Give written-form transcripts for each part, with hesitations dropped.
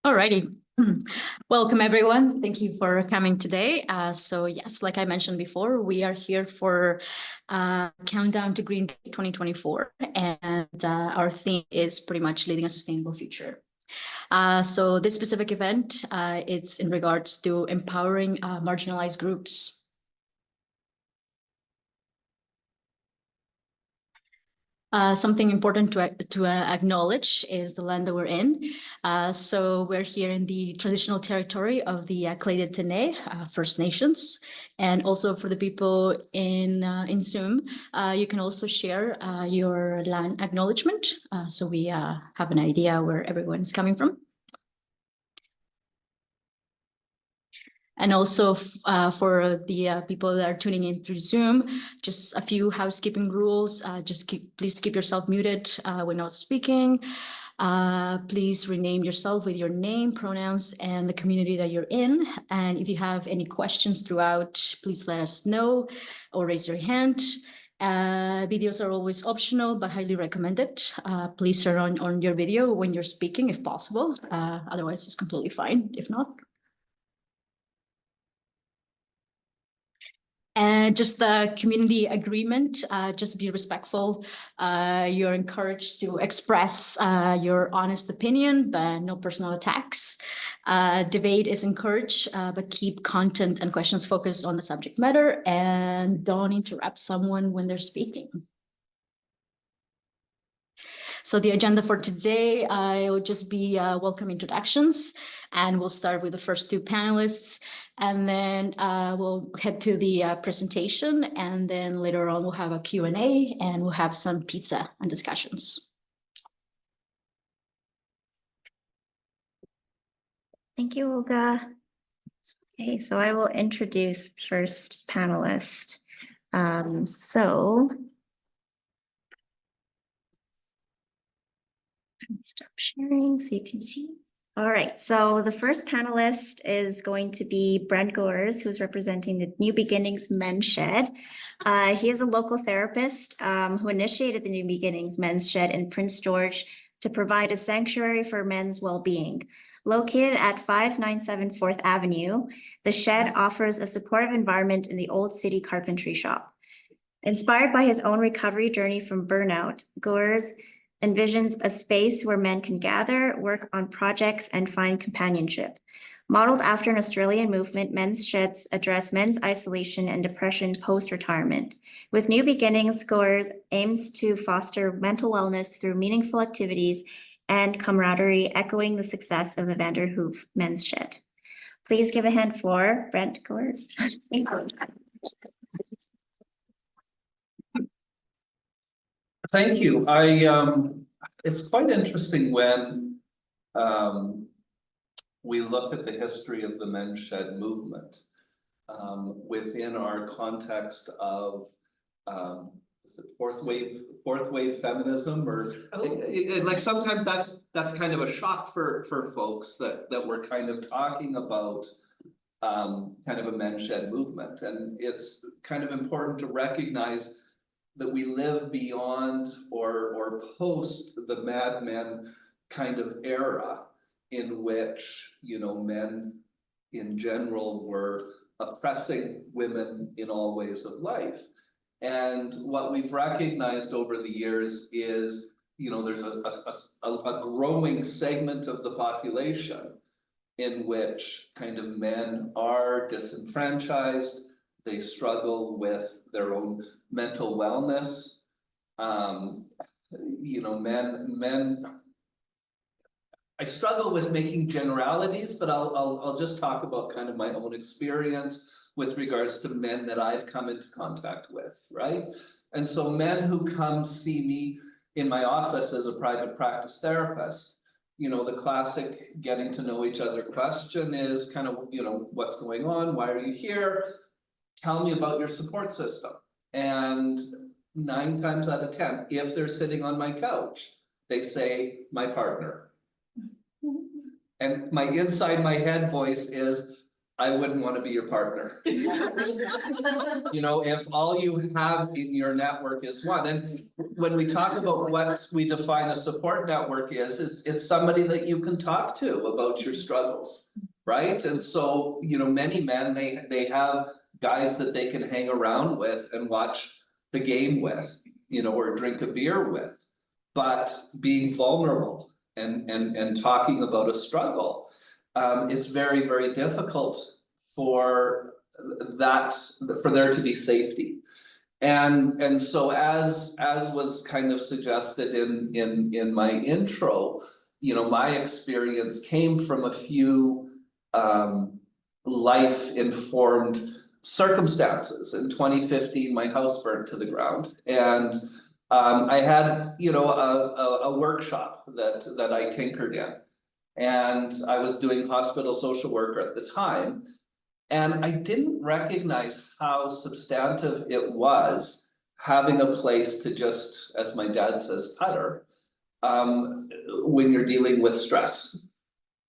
Alrighty. Welcome, everyone. Thank you for coming today. So yes, like I mentioned before, we are here for Countdown to Green Day 2024, and our theme is pretty much leading a sustainable future. So this specific event, it's in regards to empowering marginalized groups. Something important to acknowledge is the land that we're in. So we're here in the traditional territory of the Clé First Nations, and also for the people in Zoom, you can also share your land acknowledgement, so we have an idea where everyone's coming from. And also for the people that are tuning in through Zoom, just a few housekeeping rules. Please keep yourself muted when not speaking. Please rename yourself with your name, pronouns, and the community that you're in. And if you have any questions throughout, please let us know or raise your hand. Videos are always optional, but highly recommended. Please turn on your video when you're speaking, if possible. Otherwise, it's completely fine if not. And just the community agreement, just be respectful. You're encouraged to express your honest opinion, but no personal attacks. Debate is encouraged, but keep content and questions focused on the subject matter, and don't interrupt someone when they're speaking. So the agenda for today, will just be welcome introductions, and we'll start with the first two panelists, and then we'll head to the presentation, and then later on we'll have a Q&A, and we'll have some pizza and discussions. Thank you, Olga. Okay, so I will introduce first panelist. Stop sharing so you can see. All right, so the first panelist is going to be Brent Gores, who is representing the New Beginnings Men's Shed. He is a local therapist who initiated the New Beginnings Men's Shed in Prince George to provide a sanctuary for men's well-being. Located at 597 4th Avenue, the shed offers a supportive environment in the old city carpentry shop. Inspired by his own recovery journey from burnout, Gores envisions a space where men can gather, work on projects, and find companionship. Modeled after an Australian movement, men's sheds address men's isolation and depression post-retirement. With New Beginnings, Gores aims to foster mental wellness through meaningful activities and camaraderie, echoing the success of the Vanderhoof Men's Shed. Please give a hand for Brent Gores. Thank you. It's quite interesting when we look at the history of the Men's Shed movement within our context of is it fourth wave feminism, or like sometimes that's kind of a shock for folks that we're kind of talking about kind of a Men's Shed movement, and it's kind of important to recognize that we live beyond or post the Mad Men kind of era in which, you know, men in general were oppressing women in all ways of life. And what we've recognized over the years is, you know, there's a growing segment of the population in which kind of men are disenfranchised. They struggle with their own mental wellness. You know, men. I struggle with making generalities, but I'll just talk about kind of my own experience with regards to men that I've come into contact with, right? And so men who come see me in my office as a private practice therapist, you know, the classic getting to know each other question is kind of, you know, what's going on? Why are you here? Tell me about your support system. And 9 times out of 10, if they're sitting on my couch, they say, my partner. And my inside my head voice is, I wouldn't want to be your partner. You know, if all you have in your network is one, and when we talk about what we define a support network is, it's somebody that you can talk to about your struggles, right? And so, you know, many men, they have guys that they can hang around with and watch the game with, you know, or drink a beer with, but being vulnerable and talking about a struggle, it's very, very difficult for there to be safety. And so as was kind of suggested in my intro, you know, my experience came from a few life-informed circumstances. In 2015, my house burned to the ground, and I had, you know, a workshop that I tinkered in, and I was doing hospital social work at the time, and I didn't recognize how substantive it was having a place to just, as my dad says, putter, when you're dealing with stress.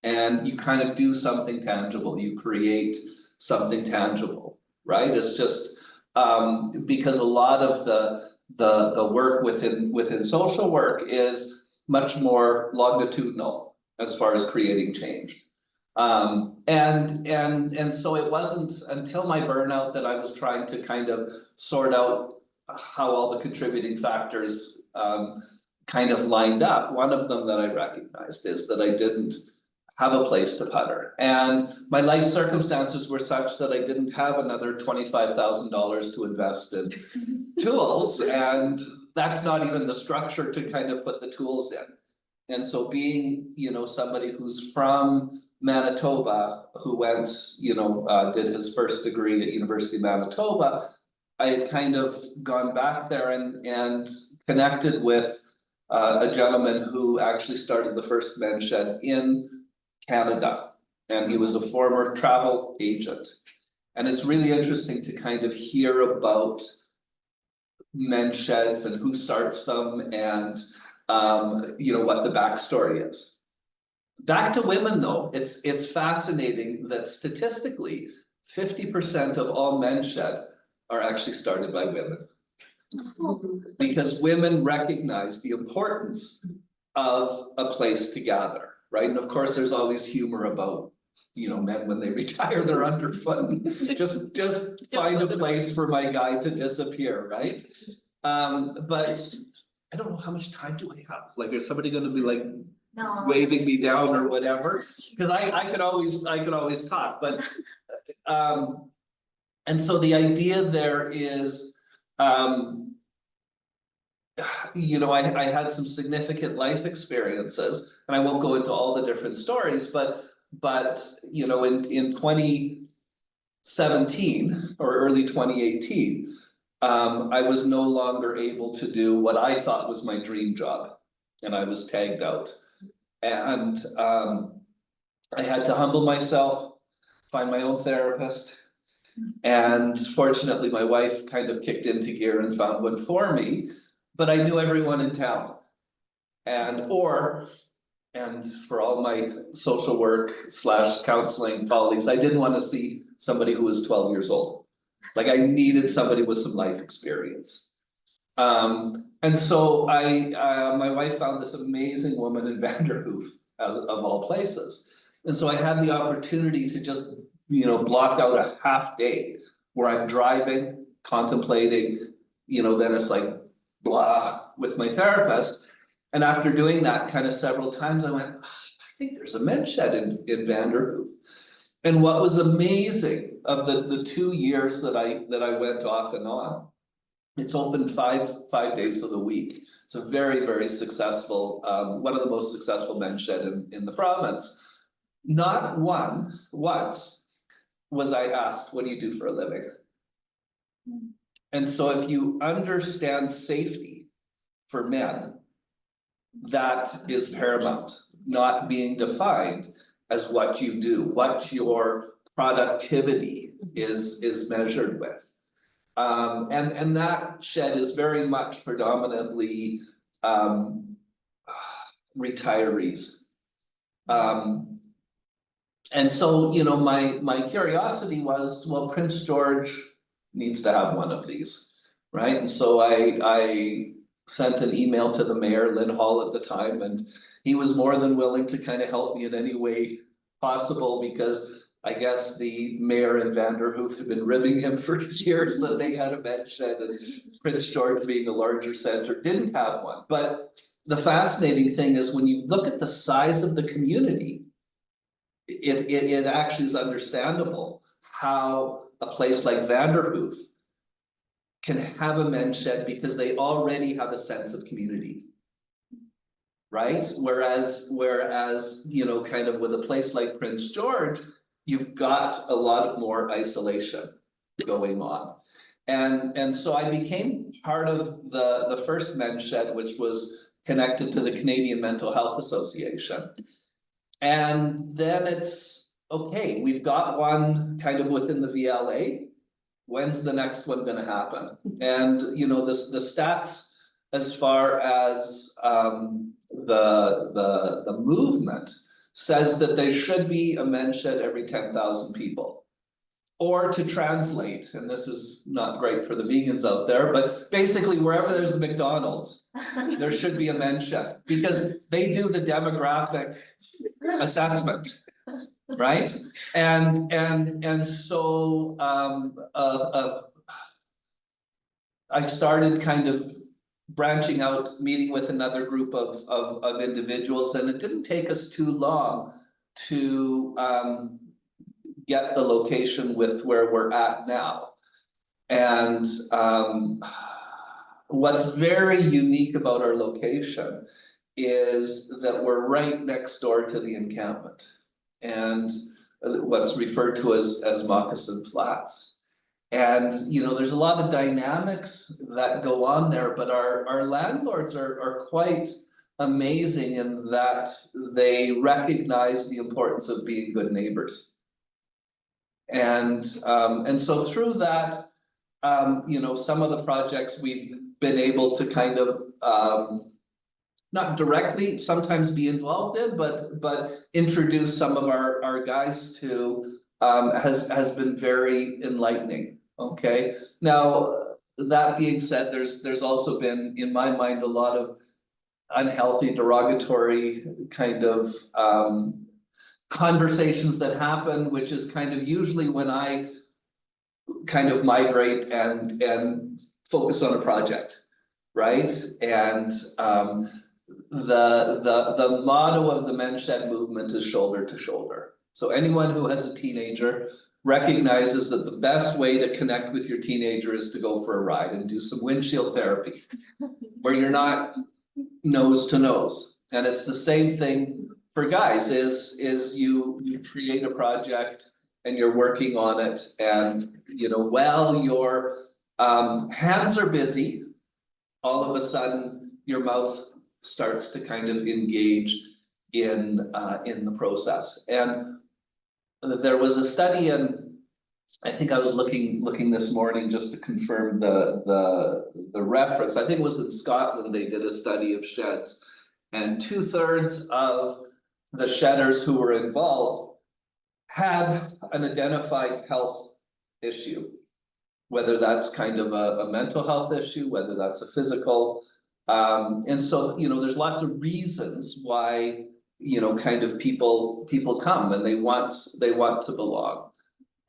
And you kind of do something tangible, you create something tangible, right? It's just because a lot of the work within social work is much more longitudinal as far as creating change. And so it wasn't until my burnout that I was trying to kind of sort out how all the contributing factors kind of lined up. One of them that I recognized is that I didn't have a place to putter, and my life circumstances were such that I didn't have another $25,000 to invest in tools, and that's not even the structure to kind of put the tools in. And so being, you know, somebody who's from Manitoba, who went, you know, did his first degree at University of Manitoba, I had kind of gone back there and connected with a gentleman who actually started the first men's shed in Canada, and he was a former travel agent. And it's really interesting to kind of hear about men's sheds and who starts them, and you know, what the backstory is. Back to women though, it's fascinating that statistically 50% of all men's shed are actually started by women. Because women recognize the importance of a place to gather, right? And of course, there's always humor about, you know, men when they retire, they're underfoot. Just find a place for my guy to disappear, right? But I don't know, how much time do I have? Like, is somebody gonna be like waving me down or whatever? Because I could always talk, but and so the idea there is, you know, I had some significant life experiences, and I won't go into all the different stories, but you know, in 2017 or early 2018, I was no longer able to do what I thought was my dream job, and I was tagged out. And I had to humble myself, find my own therapist, and fortunately my wife kind of kicked into gear and found one for me, but I knew everyone in town. And for all my social work / counseling colleagues, I didn't want to see somebody who was 12 years old. Like, I needed somebody with some life experience. And so my wife found this amazing woman in Vanderhoof, of all places. And so I had the opportunity to just, you know, block out a half day where I'm driving, contemplating, you know, then it's like blah with my therapist. And after doing that kind of several times, I went, I think there's a men's shed in Vanderhoof. And what was amazing of the 2 years that I went off and on, it's open five days of the week. It's a very, very successful, one of the most successful men's shed in the province. Not once was I asked, what do you do for a living? And so if you understand safety for men, that is paramount, not being defined as what you do, what your productivity is measured with. And that shed is very much predominantly retirees. And so, you know, my curiosity was, well, Prince George needs to have one of these, right? And so I sent an email to the mayor, Lynn Hall at the time, and he was more than willing to kind of help me in any way possible, because I guess the mayor in Vanderhoof had been ribbing him for years that they had a med shed, and Prince George, being a larger center, didn't have one. But the fascinating thing is, when you look at the size of the community, it actually is understandable how a place like Vanderhoof can have a men's shed, because they already have a sense of community. Right? Whereas, you know, kind of with a place like Prince George, you've got a lot more isolation going on. And so I became part of the first men's shed, which was connected to the Canadian Mental Health Association. And then it's, okay, we've got one kind of within the VLA. When's the next one gonna happen? And, you know, the stats as far as the movement says that there should be a men's shed every 10,000 people. Or to translate, and this is not great for the vegans out there, but basically wherever there's a McDonald's, there should be a men's shed, because they do the demographic assessment, right? And so I started kind of branching out, meeting with another group of individuals, and it didn't take us too long to get the location with where we're at now. And what's very unique about our location is that we're right next door to the encampment, and what's referred to as Moccasin Flats. And, you know, there's a lot of dynamics that go on there, but our landlords are quite amazing in that they recognize the importance of being good neighbors. And so through that, you know, some of the projects we've been able to kind of not directly sometimes be involved in, but introduce some of our guys to has been very enlightening. Okay, now that being said, there's also been, in my mind, a lot of unhealthy, derogatory kind of conversations that happen, which is kind of usually when I kind of migrate and focus on a project, right? And the motto of the men's shed movement is shoulder to shoulder. So anyone who has a teenager recognizes that the best way to connect with your teenager is to go for a ride and do some windshield therapy, where you're not nose to nose. And it's the same thing for guys, is you create a project and you're working on it, and you know, while your hands are busy, all of a sudden your mouth starts to kind of engage in the process. And there was a study, and I think I was looking this morning just to confirm the reference. I think it was in Scotland. They did a study of sheds, and 2/3 of the shedders who were involved had an identified health issue, whether that's kind of a mental health issue, whether that's a physical. And so, you know, there's lots of reasons why, you know, kind of people come, and they want to belong.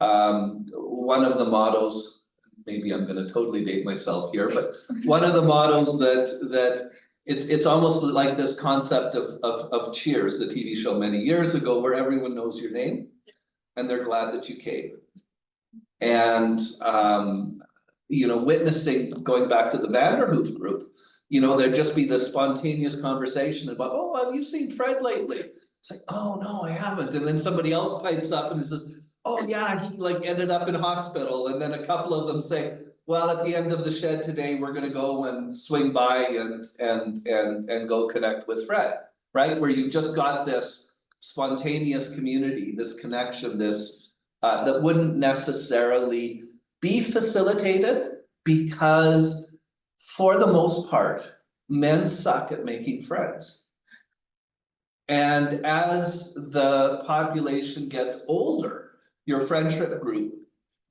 One of the mottos, maybe I'm gonna totally date myself here, but one of the mottos that it's almost like this concept of Cheers, the TV show many years ago, where everyone knows your name and they're glad that you came. And you know, witnessing, going back to the Vanderhoof group, you know, there'd just be this spontaneous conversation about, oh, have you seen Fred lately? It's like, oh no, I haven't. And then somebody else pipes up and says, oh yeah, he like ended up in hospital. And then a couple of them say, well, at the end of the shed today, we're gonna go and swing by and go connect with Fred, right? Where you just got this spontaneous community, this connection, this that wouldn't necessarily be facilitated, because for the most part, men suck at making friends. And as the population gets older, your friendship group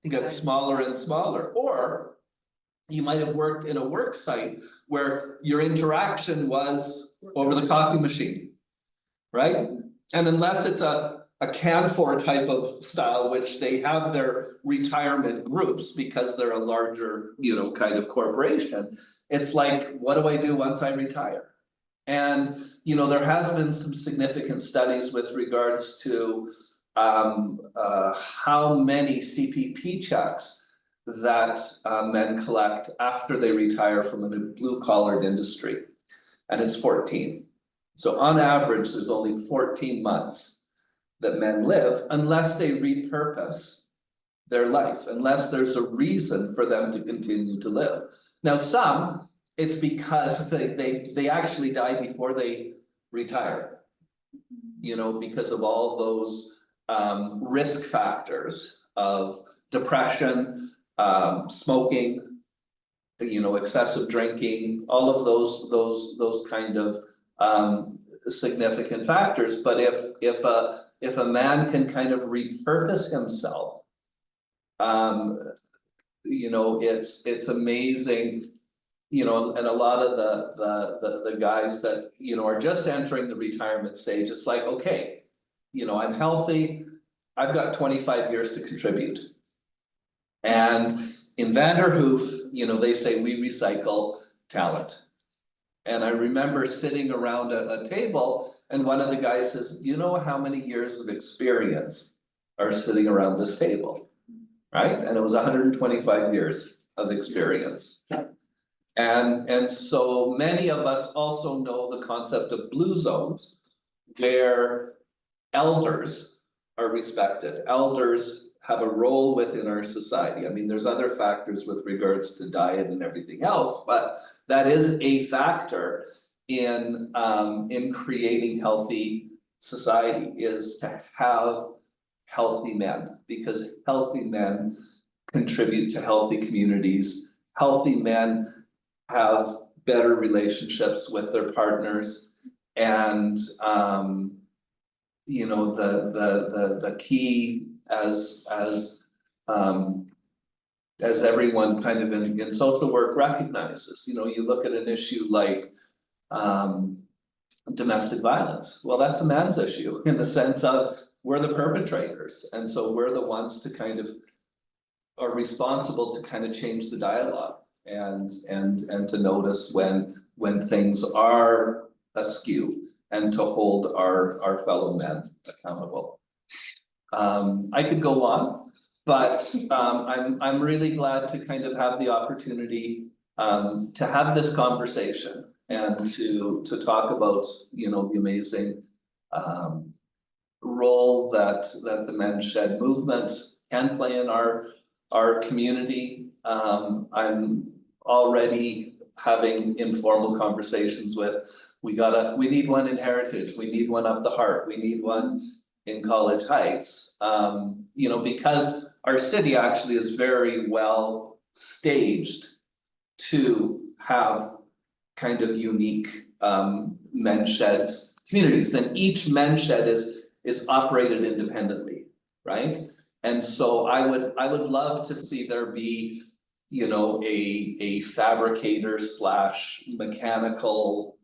gets smaller and smaller, or you might have worked in a work site where your interaction was over the coffee machine, right? And unless it's a Canfor type of style, which they have their retirement groups because they're a larger, you know, kind of corporation, it's like, what do I do once I retire? And, you know, there has been some significant studies with regards to how many CPP checks that men collect after they retire from a blue collared industry. And it's 14. So on average, there's only 14 months that men live unless they repurpose their life, unless there's a reason for them to continue to live. Now, some, it's because they actually die before they retire, you know, because of all those risk factors of depression, smoking, you know, excessive drinking, all of those kind of significant factors. But if a man can kind of repurpose himself, you know, it's amazing, you know, and a lot of the guys that, you know, are just entering the retirement stage, it's like, okay, you know, I'm healthy, I've got 25 years to contribute. And in Vanderhoof, you know, they say we recycle talent. And I remember sitting around a table and one of the guys says, you know how many years of experience are sitting around this table, right? And it was 125 years of experience. And so many of us also know the concept of blue zones where elders are respected. Elders have a role within our society. I mean, there's other factors with regards to diet and everything else, but that is a factor in creating healthy society, is to have healthy men, because healthy men contribute to healthy communities. Healthy men have better relationships with their partners, and you know, the key as everyone kind of in social work recognizes, you know, you look at an issue like domestic violence. Well, that's a man's issue in the sense of we're the perpetrators, and so we're the ones to kind of are responsible to kind of change the dialogue and to notice when things are askew and to hold our fellow men accountable. I could go on, but I'm really glad to kind of have the opportunity to have this conversation and to talk about, you know, the amazing role that the Men's Shed movement can play in our community. I'm already having informal conversations with, we need one in Heritage, we need one up the Heart, we need one in College Heights, you know, because our city actually is very well staged to have kind of unique men's sheds communities. Then each men's shed is operated independently, right? And so I would love to see there be, you know, a fabricator slash mechanical,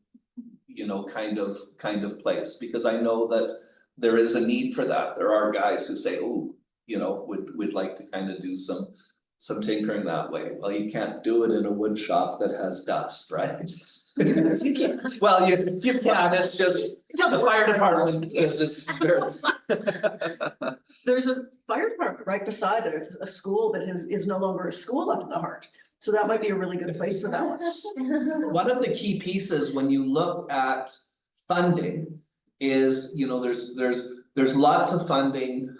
you know, kind of place, because I know that there is a need for that. There are guys who say, oh, you know, would like to kind of do some tinkering that way. Well, you can't do it in a wood shop that has dust, right? You can't. Well, you can, it's just the fire department it's very. There's a fire department right beside it. It's a school that is no longer a school up in the Heart. So that might be a really good place for that one. One of the key pieces when you look at funding is, you know, there's lots of funding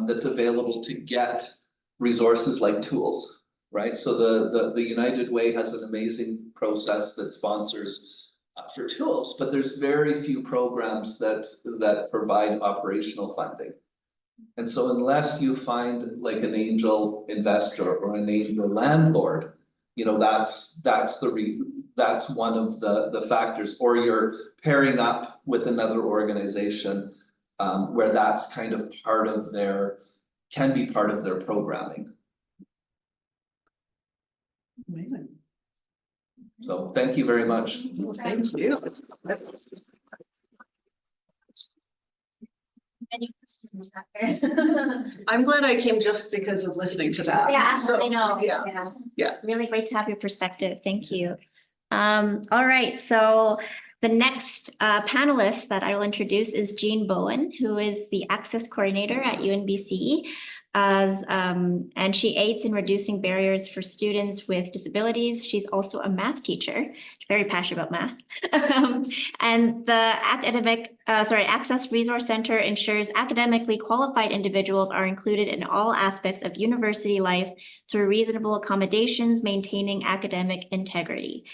that's available to get resources like tools, right? So the United Way has an amazing process that sponsors for tools, but there's very few programs that provide operational funding. And so unless you find like an angel investor or an angel landlord you know, that's one of the factors, or you're pairing up with another organization where that's kind of part of can be part of their programming. Amazing. So thank you very much. Well, thank you. Any questions out there? I'm glad I came just because of listening to that. Yeah, So, I know. Yeah. Yeah. Really great to have your perspective. Thank you. All right, so the next panelist that I will introduce is Jean Bowen, who is the Access Coordinator at UNBC. And she aids in reducing barriers for students with disabilities. She's also a math teacher, very passionate about math. And the Access Resource Center ensures academically qualified individuals are included in all aspects of university life through reasonable accommodations, maintaining academic integrity.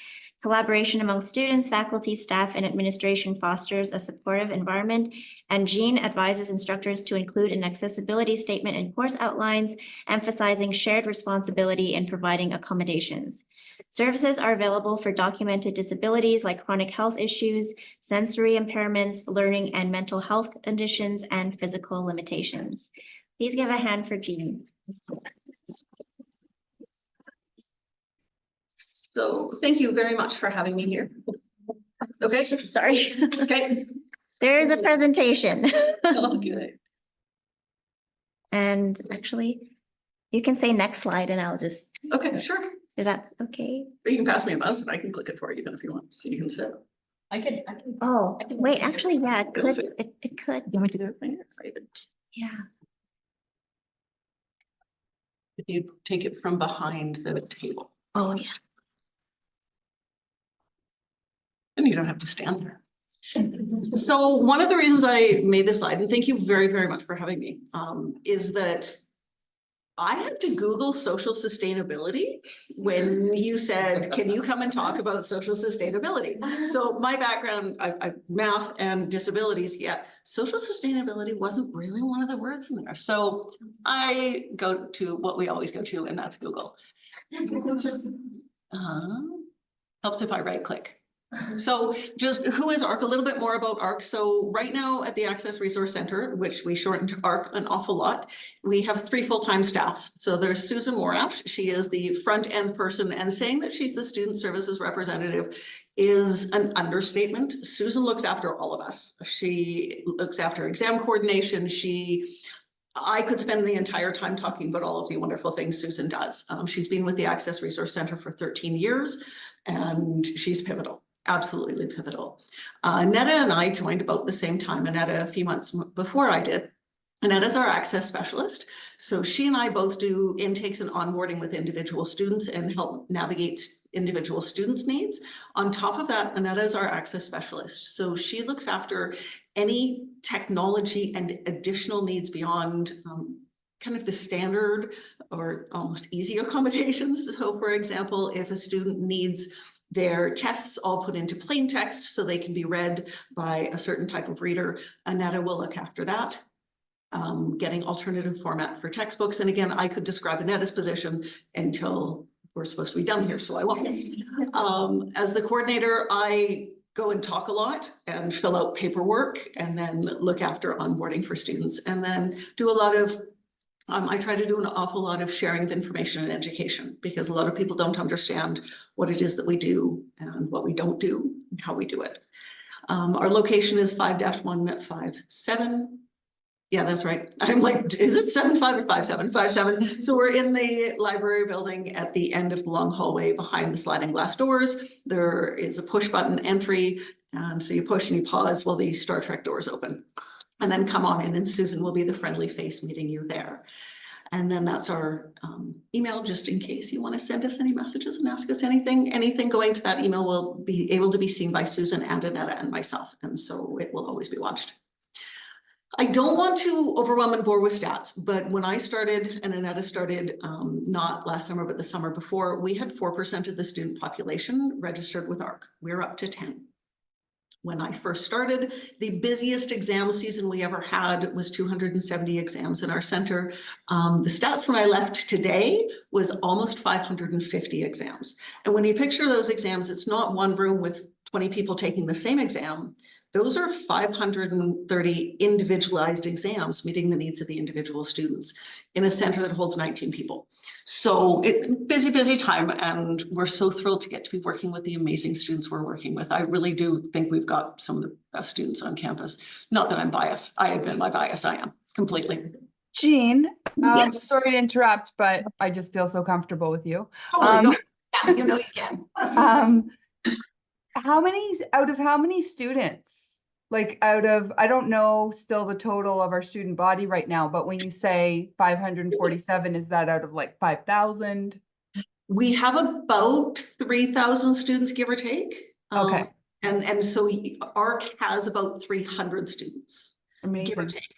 Collaboration among students, faculty, staff, and administration fosters a supportive environment, and Jean advises instructors to include an accessibility statement in course outlines, emphasizing shared responsibility in providing accommodations. Services are available for documented disabilities like chronic health issues, sensory impairments, learning and mental health conditions, and physical limitations. Please give a hand for Jean. So thank you very much for having me here. Okay. Sorry. Okay. There is a presentation. Okay. And actually, you can say next slide and I'll just, Okay, sure. if that's okay. You can pass me a mouse and I can click it for you even if you want, so you can sit. I can. Oh, I can- wait, actually, yeah, it could, it could, You want me to do it? Right. yeah. If you take it from behind the table, Oh, yeah. and you don't have to stand there. So one of the reasons I made this slide, and thank you very, very much for having me, is that I had to Google social sustainability when you said, can you come and talk about social sustainability? So my background, I math and disabilities, yeah, social sustainability wasn't really one of the words in there. So I go to what we always go to, and that's Google. Helps if I right click. So just who is ARC? A little bit more about ARC. So right now at the Access Resource Center, which we shortened to ARC an awful lot, we have 3 full-time staffs. So there's Susan Morash. She is the front end person, and saying that she's the student services representative is an understatement. Susan looks after all of us. She looks after exam coordination. I could spend the entire time talking about all of the wonderful things Susan does. She's been with the Access Resource Center for 13 years, and she's pivotal. Absolutely pivotal. Netta and I joined about the same time, Netta a few months before I did. Netta's our access specialist. So she and I both do intakes and onboarding with individual students and help navigate individual students' needs. On top of that, Annetta is our access specialist. So she looks after any technology and additional needs beyond kind of the standard or almost easy accommodations. So for example, if a student needs their tests all put into plain text so they can be read by a certain type of reader, Annetta will look after that. Getting alternative format for textbooks. And again, I could describe Annetta's position until we're supposed to be done here, so I won't. As the coordinator, I go and talk a lot and fill out paperwork and then look after onboarding for students, and then do a lot of I try to do an awful lot of sharing of information and education, because a lot of people don't understand what it is that we do and what we don't do and how we do it. Our location is 5-157. Yeah, that's right. I'm like, is it 75 or 57? 57. So we're in the library building at the end of the long hallway behind the sliding glass doors. There is a push button entry. And so you push and you pause while the Star Trek doors open. And then come on in, and Susan will be the friendly face meeting you there. And then that's our email, just in case you want to send us any messages and ask us anything. Anything going to that email will be able to be seen by Susan and Annetta and myself. And so it will always be watched. I don't want to overwhelm and bore with stats, but when I started and Annetta started, not last summer, but the summer before, we had 4% of the student population registered with ARC. We're up to 10. when I first started. The busiest exam season we ever had was 270 exams in our center. The stats when I left today was almost 550 exams. And when you picture those exams, it's not one room with 20 people taking the same exam. Those are 530 individualized exams meeting the needs of the individual students in a center that holds 19 people. So busy time, and we're so thrilled to get to be working with the amazing students we're working with. I really do think we've got some of the best students on campus. Not that I'm biased. I admit my bias. I am completely. Jean, Yes. sorry to interrupt, but I just feel so comfortable with you. Totally. Yeah, you know you can. How many students, like I don't know still the total of our student body right now, but when you say 547, is that out of like 5,000? We have about 3,000 students, give or take. Okay. And so ARC has about 300 students, give or Amazing. take,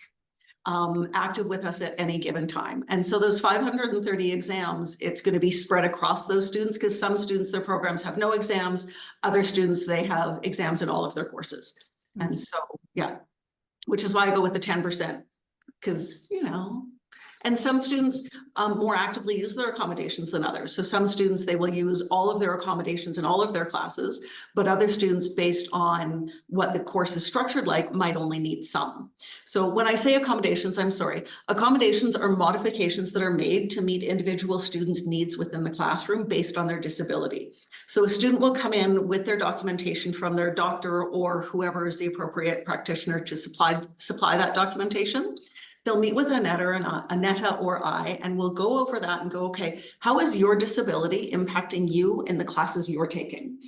active with us at any given time. And so those 530 exams, it's going to be spread across those students, because some students, their programs have no exams. Other students, they have exams in all of their courses. And so, yeah, which is why I go with the 10%, because, you know, and some students more actively use their accommodations than others. So some students, they will use all of their accommodations in all of their classes, but other students, based on what the course is structured like, might only need some. So when I say accommodations, I'm sorry, accommodations are modifications that are made to meet individual students' needs within the classroom based on their disability. So a student will come in with their documentation from their doctor or whoever is the appropriate practitioner to supply that documentation. They'll meet with Anetta or I, and we'll go over that and go, okay, how is your disability impacting you in the classes you're taking?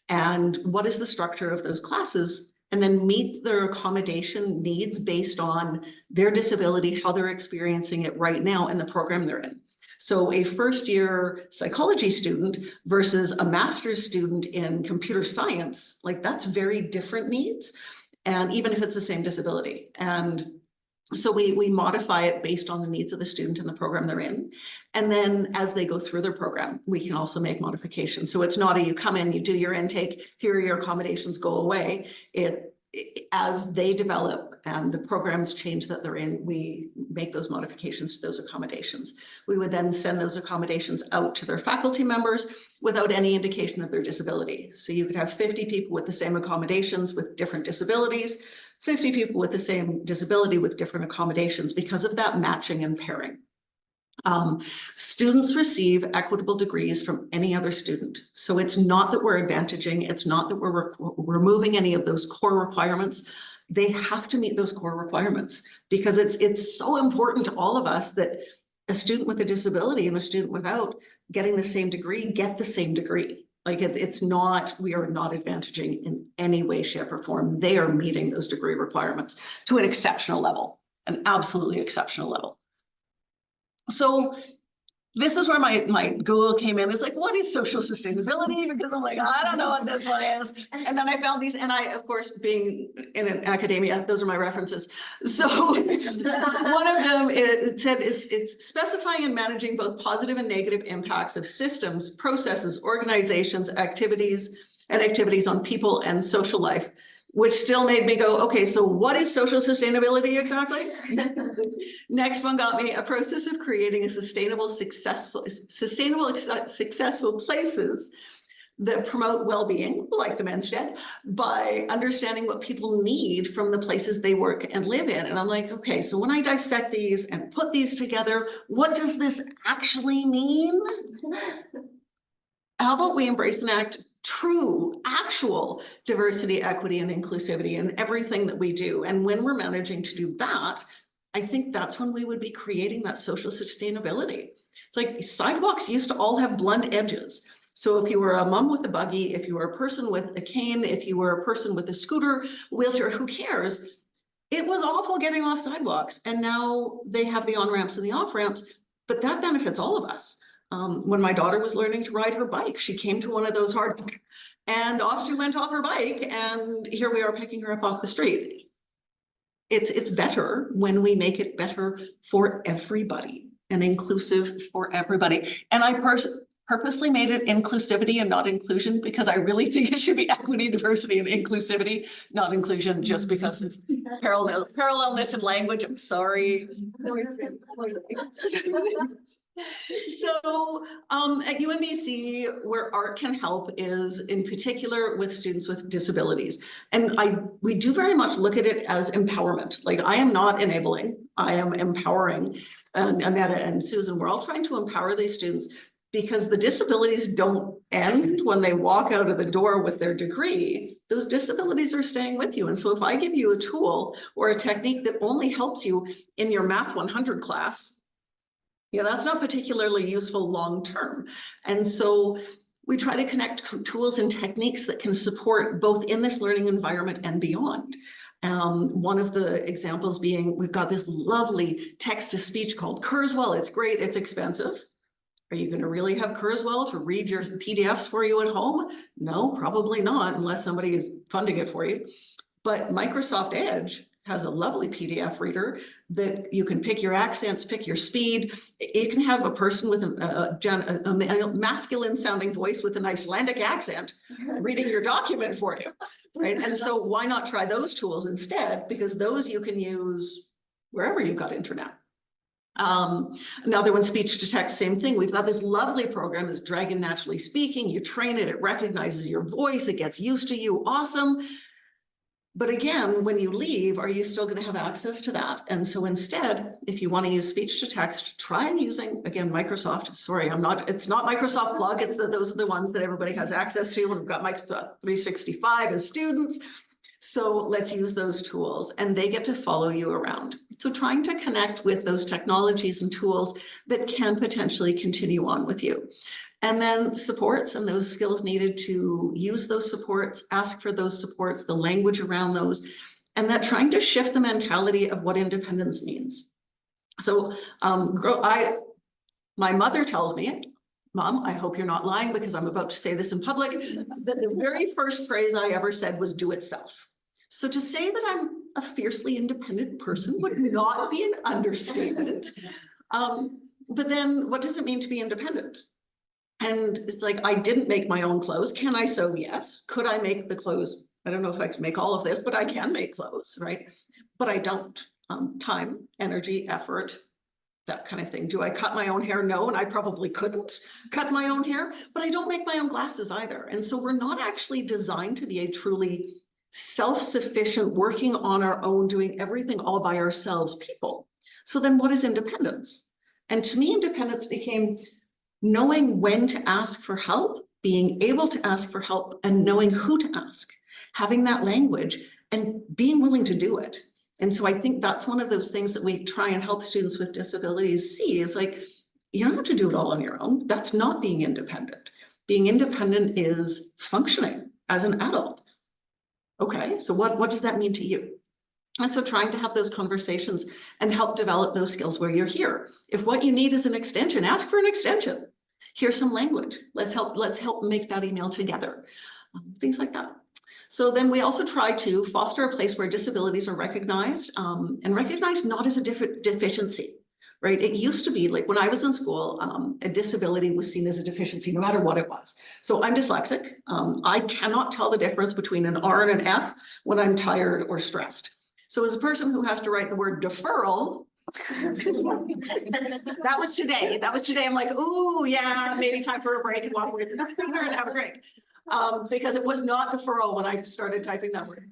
And what is the structure of those classes? And then meet their accommodation needs based on their disability, how they're experiencing it right now in the program they're in. So a first-year psychology student versus a master's student in computer science, like that's very different needs. And even if it's the same disability. And so we modify it based on the needs of the student and the program they're in. And then as they go through their program, we can also make modifications. So it's not you come in, you do your intake, here are your accommodations, go away. As they develop and the programs change that they're in, we make those modifications to those accommodations. We would then send those accommodations out to their faculty members without any indication of their disability. So you could have 50 people with the same accommodations with different disabilities, 50 people with the same disability with different accommodations because of that matching and pairing. Students receive equitable degrees from any other student. So it's not that we're advantaging, it's not that we're removing any of those core requirements. They have to meet those core requirements because it's so important to all of us that a student with a disability and a student without getting the same degree get the same degree. Like it's not, we are not advantaging in any way, shape, or form. They are meeting those degree requirements to an exceptional level, an absolutely exceptional level. So this is where my Google came in. It's like, what is social sustainability? Because I'm like, I don't know what this one is. And then I found these, and I, of course, being in an academia, those are my references. So one of them, it said it's specifying and managing both positive and negative impacts of systems, processes, organizations, activities on people and social life, which still made me go, okay, so what is social sustainability exactly? Next one got me a process of creating a sustainable, successful places that promote well-being, like the men's shed, by understanding what people need from the places they work and live in. And I'm like, okay, so when I dissect these and put these together, what does this actually mean? How about we embrace and act true, actual diversity, equity, and inclusivity in everything that we do? And when we're managing to do that, I think that's when we would be creating that social sustainability. It's like sidewalks used to all have blunt edges. So if you were a mom with a buggy, if you were a person with a cane, if you were a person with a scooter, wheelchair, who cares? It was awful getting off sidewalks. And now they have the on-ramps and the off-ramps, but that benefits all of us. When my daughter was learning to ride her bike, she came to one of those hard and off she went off her bike, and here we are picking her up off the street. It's better when we make it better for everybody and inclusive for everybody. And purposely made it inclusivity and not inclusion because I really think it should be equity, diversity, and inclusivity, not inclusion, just because of parallelness in language. I'm sorry. So at UNBC, where art can help is in particular with students with disabilities. And we do very much look at it as empowerment. Like, I am not enabling, I am empowering. And Annetta and Susan, we're all trying to empower these students because the disabilities don't end when they walk out of the door with their degree. Those disabilities are staying with you. And so if I give you a tool or a technique that only helps you in your Math 100 class, yeah, that's not particularly useful long-term. And so we try to connect tools and techniques that can support both in this learning environment and beyond. One of the examples being, we've got this lovely text-to-speech called Kurzweil. It's great, it's expensive. Are you going to really have Kurzweil to read your PDFs for you at home? No, probably not, unless somebody is funding it for you. But Microsoft Edge has a lovely PDF reader that you can pick your accents, pick your speed. It can have a person with a masculine sounding voice with an Icelandic accent reading your document for you, right? And so why not try those tools instead? Because those you can use wherever you've got internet. Another one, speech to text, same thing. We've got this lovely program, this Dragon Naturally Speaking. You train it, it recognizes your voice, it gets used to you, awesome. But again, when you leave, are you still going to have access to that? And so instead, if you want to use speech to text, try using, again, Microsoft. Sorry, it's not Microsoft Plug. It's those are the ones that everybody has access to. We've got Microsoft 365 as students. So let's use those tools and they get to follow you around. So trying to connect with those technologies and tools that can potentially continue on with you. And then supports and those skills needed to use those supports, ask for those supports, the language around those, and that trying to shift the mentality of what independence means. So my mother tells me, Mom, I hope you're not lying because I'm about to say this in public, that the very first phrase I ever said was do it self. So to say that I'm a fiercely independent person would not be an understatement. But then what does it mean to be independent? And it's like, I didn't make my own clothes. Can I sew? Yes. Could I make the clothes? I don't know if I could make all of this, but I can make clothes, right? But I don't. Time, energy, effort, that kind of thing. Do I cut my own hair? No, and I probably couldn't cut my own hair, but I don't make my own glasses either. And so we're not actually designed to be a truly self-sufficient, working on our own, doing everything all by ourselves people. So then what is independence? And to me, independence became knowing when to ask for help, being able to ask for help, and knowing who to ask, having that language and being willing to do it. And so I think that's one of those things that we try and help students with disabilities see is like, you don't have to do it all on your own. That's not being independent. Being independent is functioning as an adult. Okay, so what does that mean to you? And so trying to have those conversations and help develop those skills where you're here. If what you need is an extension, ask for an extension. Here's some language. Let's help make that email together. Things like that. So then we also try to foster a place where disabilities are recognized and recognized not as a deficiency, right? It used to be like when I was in school, a disability was seen as a deficiency no matter what it was. So I'm dyslexic. I cannot tell the difference between an R and an F when I'm tired or stressed. So as a person who has to write the word deferral, that was today. I'm like, ooh, yeah, maybe time for a break and walk away from the computer and have a drink. Because it was not deferral when I started typing that word.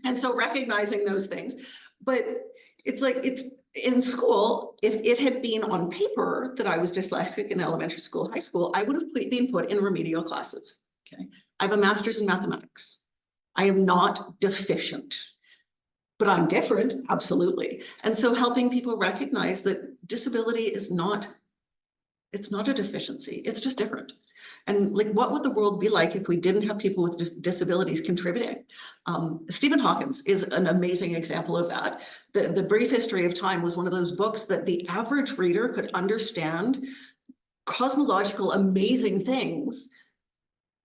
And so recognizing those things, but it's like, it's in school, if it had been on paper that I was dyslexic in elementary school, high school, I would have been put in remedial classes. Okay. I have a master's in mathematics. I am not deficient. But I'm different, absolutely. And so helping people recognize that disability is not, it's not a deficiency, it's just different. And like, what would the world be like if we didn't have people with disabilities contributing? Stephen Hawkins is an amazing example of that. The Brief History of Time was one of those books that the average reader could understand cosmological, amazing things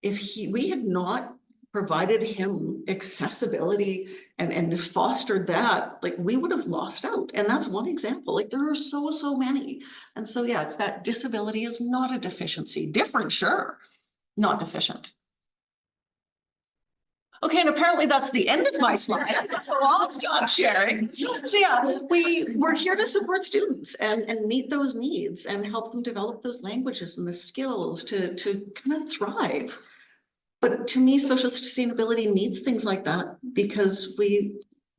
if we had not provided him accessibility and fostered that, like we would have lost out. And that's one example. Like there are so many. And so, yeah, it's that disability is not a deficiency. Different, sure, not deficient. Okay, and apparently that's the end of my slide. So I'll stop sharing. So yeah, we're here to support students and meet those needs and help them develop those languages and the skills to kind of thrive. But to me, social sustainability needs things like that because we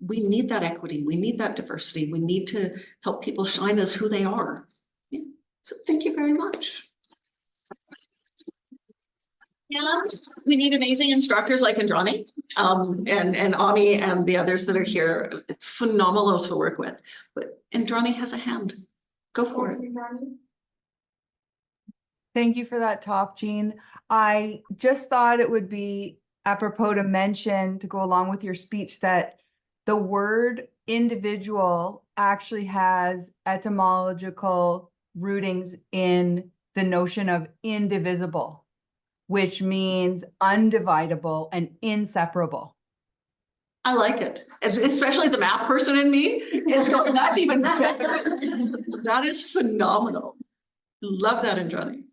need that equity, we need that diversity, we need to help people shine as who they are. Yeah. So thank you very much. And we need amazing instructors like Indrani and Ami and the others that are here. Phenomenal to work with. But Indrani has a hand. Go for it. Thank you for that talk, Jean. I just thought it would be apropos to mention, to go along with your speech, that the word individual actually has etymological rootings in the notion of indivisible, which means undividable and inseparable. I like it, especially the math person in me is going, that's even better. That is phenomenal. Love that, Indrani.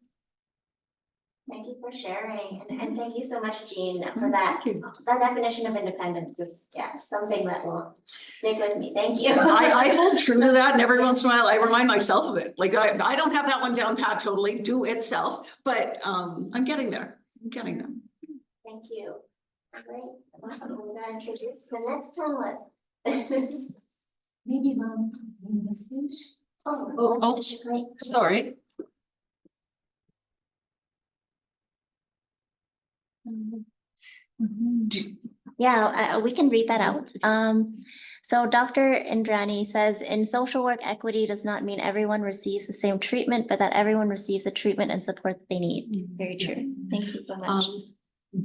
Thank you for sharing, and thank you so much, Jean, for that. That definition of independence is, yeah, something that will stick with me. Thank you. I hold true to that, and every once in a while I remind myself of it. Like I don't have that one down pat totally, do itself, but I'm getting there. I'm getting there. Thank you. Great. I'm going to introduce the next panelist. Maybe mom, message. Oh, great. Sorry. Yeah, we can read that out. So Dr. Indrani says, in social work, equity does not mean everyone receives the same treatment, but that everyone receives the treatment and support they need. Very true. Thank you so much.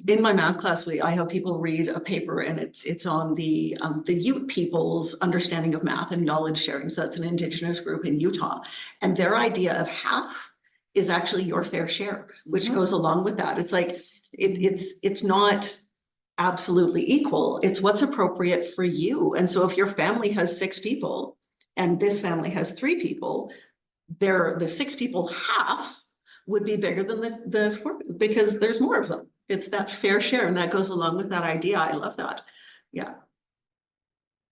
In my math class, I have people read a paper, and it's on the Ute people's understanding of math and knowledge sharing. So that's an Indigenous group in Utah, and their idea of half is actually your fair share, which goes along with that. It's like it's not absolutely equal. It's what's appropriate for you. And so if your family has 6 people and this family has 3 people, the 6 people half would be bigger than the 4 because there's more of them. It's that fair share, and that goes along with that idea. I love that. Yeah.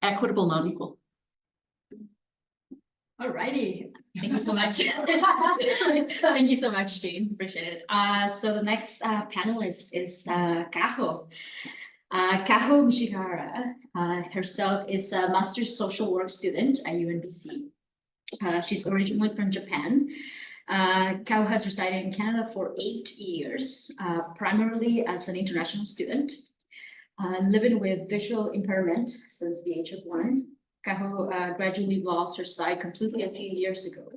Equitable, not equal. All righty. Thank you so much. Thank you so much, Jean. Appreciate it. So the next panelist is Kaho. Kaho Mishihara herself is a master's social work student at UNBC. She's originally from Japan. Kaho has resided in Canada for 8 years, primarily as an international student, living with visual impairment since the age of 1. Kaho gradually lost her sight completely a few years ago.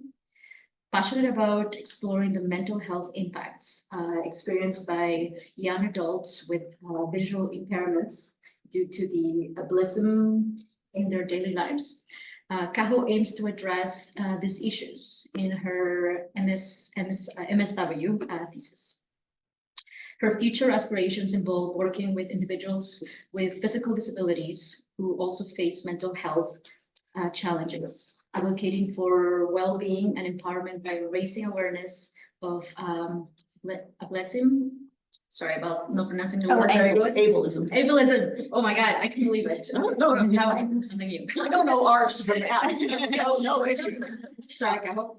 Passionate about exploring the mental health impacts experienced by young adults with visual impairments due to the ableism in their daily lives. Kaho aims to address these issues in her MSW thesis. Her future aspirations involve working with individuals with physical disabilities who also face mental health challenges, advocating for well-being and empowerment by raising awareness of ableism. Sorry about not pronouncing the word. Ableism. Ableism. Oh my God, I can't believe it. No. Now I know something new. I don't know ours from that. No issue. Sorry, Kaho.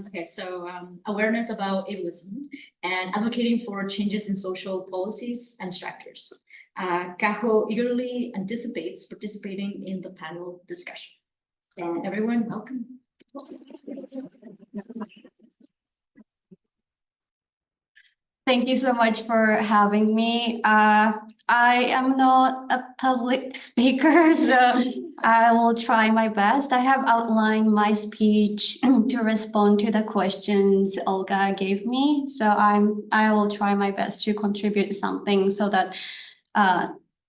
Okay, so awareness about ableism and advocating for changes in social policies and structures. Kaho eagerly anticipates participating in the panel discussion. And everyone, welcome. Thank you so much for having me. I am not a public speaker, so I will try my best. I have outlined my speech to respond to the questions Olga gave me. So I will try my best to contribute something so that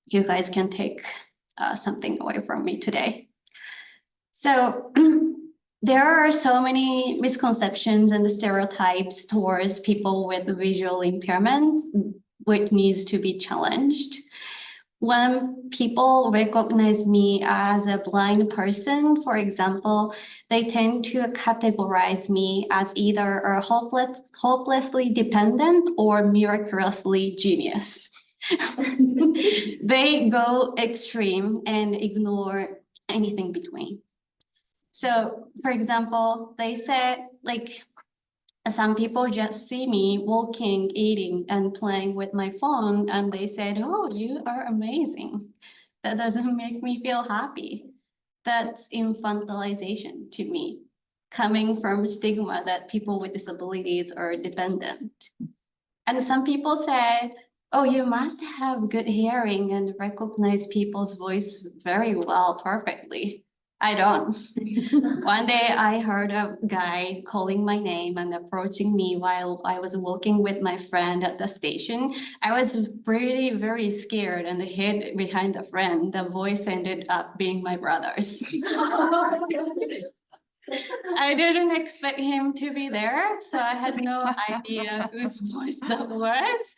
you guys can take something away from me today. So there are so many misconceptions and stereotypes towards people with visual impairment which needs to be challenged. When people recognize me as a blind person, for example, they tend to categorize me as either a hopelessly dependent or miraculously genius. They go extreme and ignore anything between. So, for example, they said, like, some people just see me walking, eating, and playing with my phone, and they said, "Oh, you are amazing." That doesn't make me feel happy. That's infantilization to me, coming from stigma that people with disabilities are dependent. And some people say, "Oh, you must have good hearing and recognize people's voice very well, perfectly." I don't. One day I heard a guy calling my name and approaching me while I was walking with my friend at the station. I was very scared and hid behind the friend. The voice ended up being my brother's. I didn't expect him to be there, so I had no idea whose voice that was.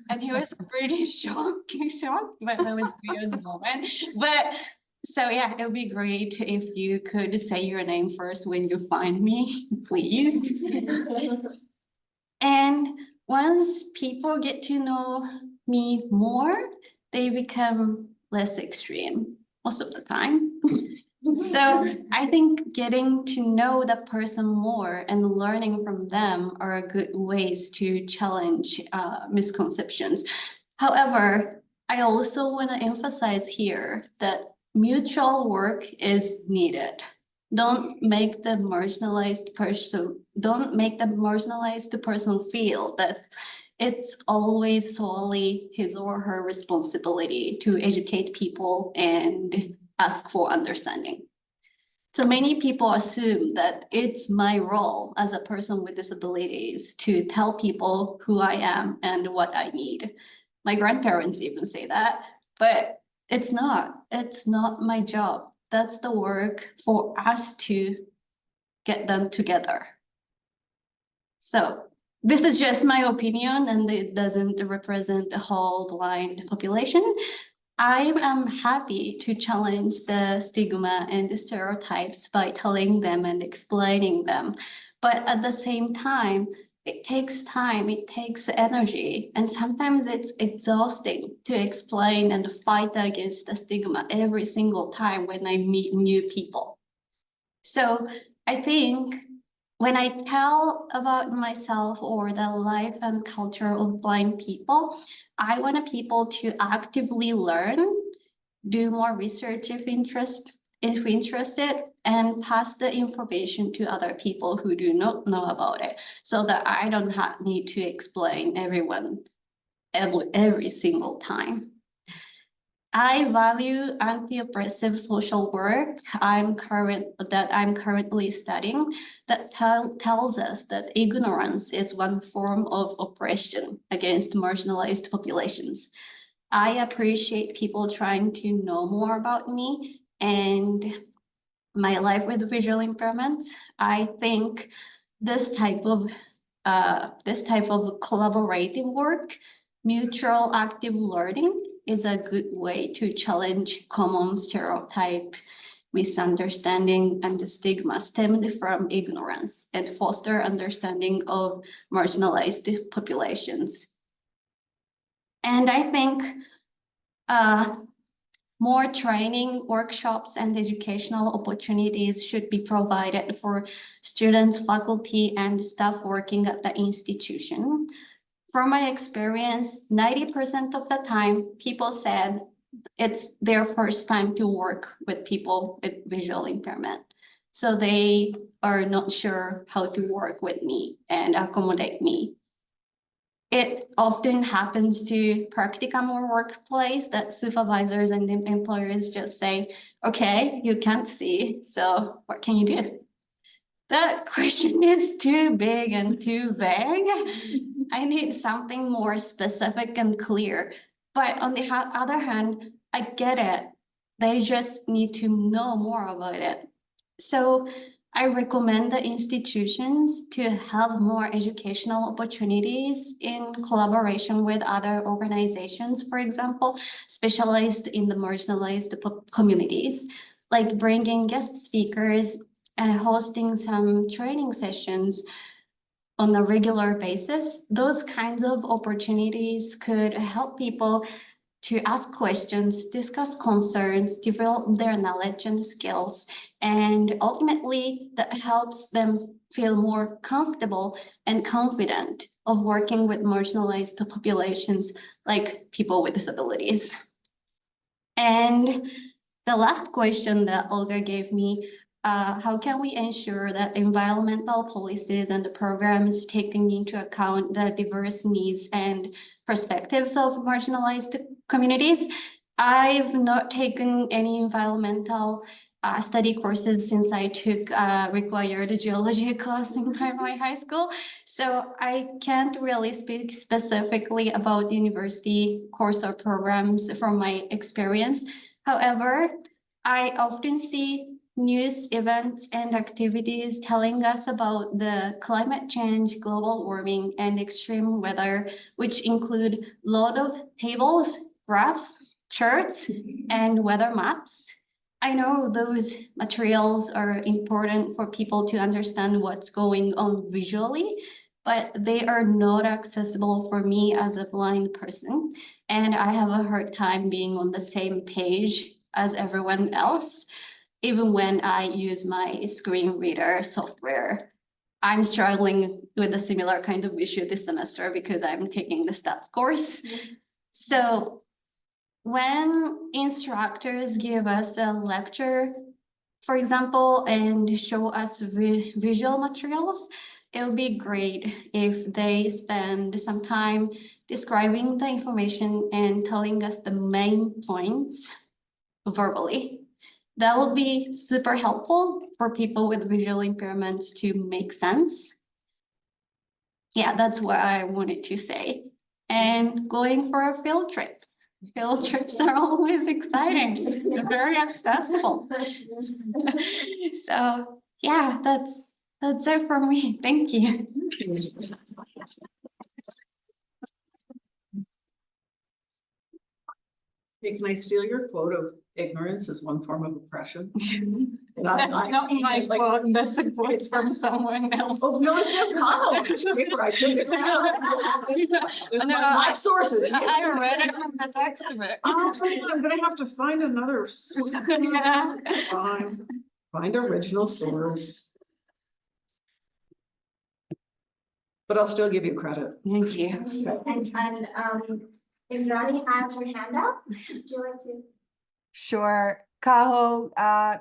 And he was pretty shocked, but that was a weird moment. But so yeah, it would be great if you could say your name first when you find me, please. And once people get to know me more, they become less extreme most of the time. So I think getting to know the person more and learning from them are good ways to challenge misconceptions. However, I also want to emphasize here that mutual work is needed. Don't make the marginalized person feel that it's always solely his or her responsibility to educate people and ask for understanding. So many people assume that it's my role as a person with disabilities to tell people who I am and what I need. My grandparents even say that, but it's not my job. That's the work for us to get done together. So this is just my opinion and it doesn't represent the whole blind population. I am happy to challenge the stigma and the stereotypes by telling them and explaining them. But at the same time, it takes time, it takes energy, and sometimes it's exhausting to explain and fight against the stigma every single time when I meet new people. So I think when I tell about myself or the life and culture of blind people, I want people to actively learn, do more research if interested, and pass the information to other people who do not know about it, so that I don't need to explain everyone every single time. I value anti-oppressive social work I'm currently studying that tells us that ignorance is one form of oppression against marginalized populations. I appreciate people trying to know more about me and my life with visual impairments. I think this type of collaborative work, mutual active learning, is a good way to challenge common stereotype, misunderstanding, and the stigma stemmed from ignorance and foster understanding of marginalized populations. And I think more training, workshops, and educational opportunities should be provided for students, faculty, and staff working at the institution. From my experience, 90% of the time, people said it's their first time to work with people with visual impairment. So they are not sure how to work with me and accommodate me. It often happens to practicum or workplace that supervisors and employers just say, okay, you can't see, so what can you do? That question is too big and too vague. I need something more specific and clear. But on the other hand, I get it. They just need to know more about it. So I recommend the institutions to have more educational opportunities in collaboration with other organizations, for example, specialized in the marginalized communities, like bringing guest speakers and hosting some training sessions on a regular basis. Those kinds of opportunities could help people to ask questions, discuss concerns, develop their knowledge and skills, and ultimately that helps them feel more comfortable and confident of working with marginalized populations like people with disabilities. And the last question that Olga gave me, how can we ensure that environmental policies and the programs taking into account the diverse needs and perspectives of marginalized communities? I've not taken any environmental study courses since I took required geology class in primary high school. So I can't really speak specifically about university course or programs from my experience. However, I often see news events and activities telling us about the climate change, global warming, and extreme weather, which include a lot of tables, graphs, charts, and weather maps. I know those materials are important for people to understand what's going on visually, but they are not accessible for me as a blind person. And I have a hard time being on the same page as everyone else. Even when I use my screen reader software, I'm struggling with a similar kind of issue this semester because I'm taking the stats course. So when instructors give us a lecture, for example, and show us visual materials, it would be great if they spend some time describing the information and telling us the main points verbally. That would be super helpful for people with visual impairments to make sense. Yeah, that's what I wanted to say. And going for a field trip. Field trips are always exciting. They're very accessible. So yeah, that's it for me. Thank you. Hey, can I steal your quote of ignorance is one form of oppression? That's not my quote, that's a quote from someone else. Oh, no, it says Kyle. Paper, I took it. My sources. I read it from the textbook. Oh, I'm gonna have to find another. Yeah. Find original source. But I'll still give you credit. Thank you. And if Johnny has her hand up, would you like to? Sure. Kaho,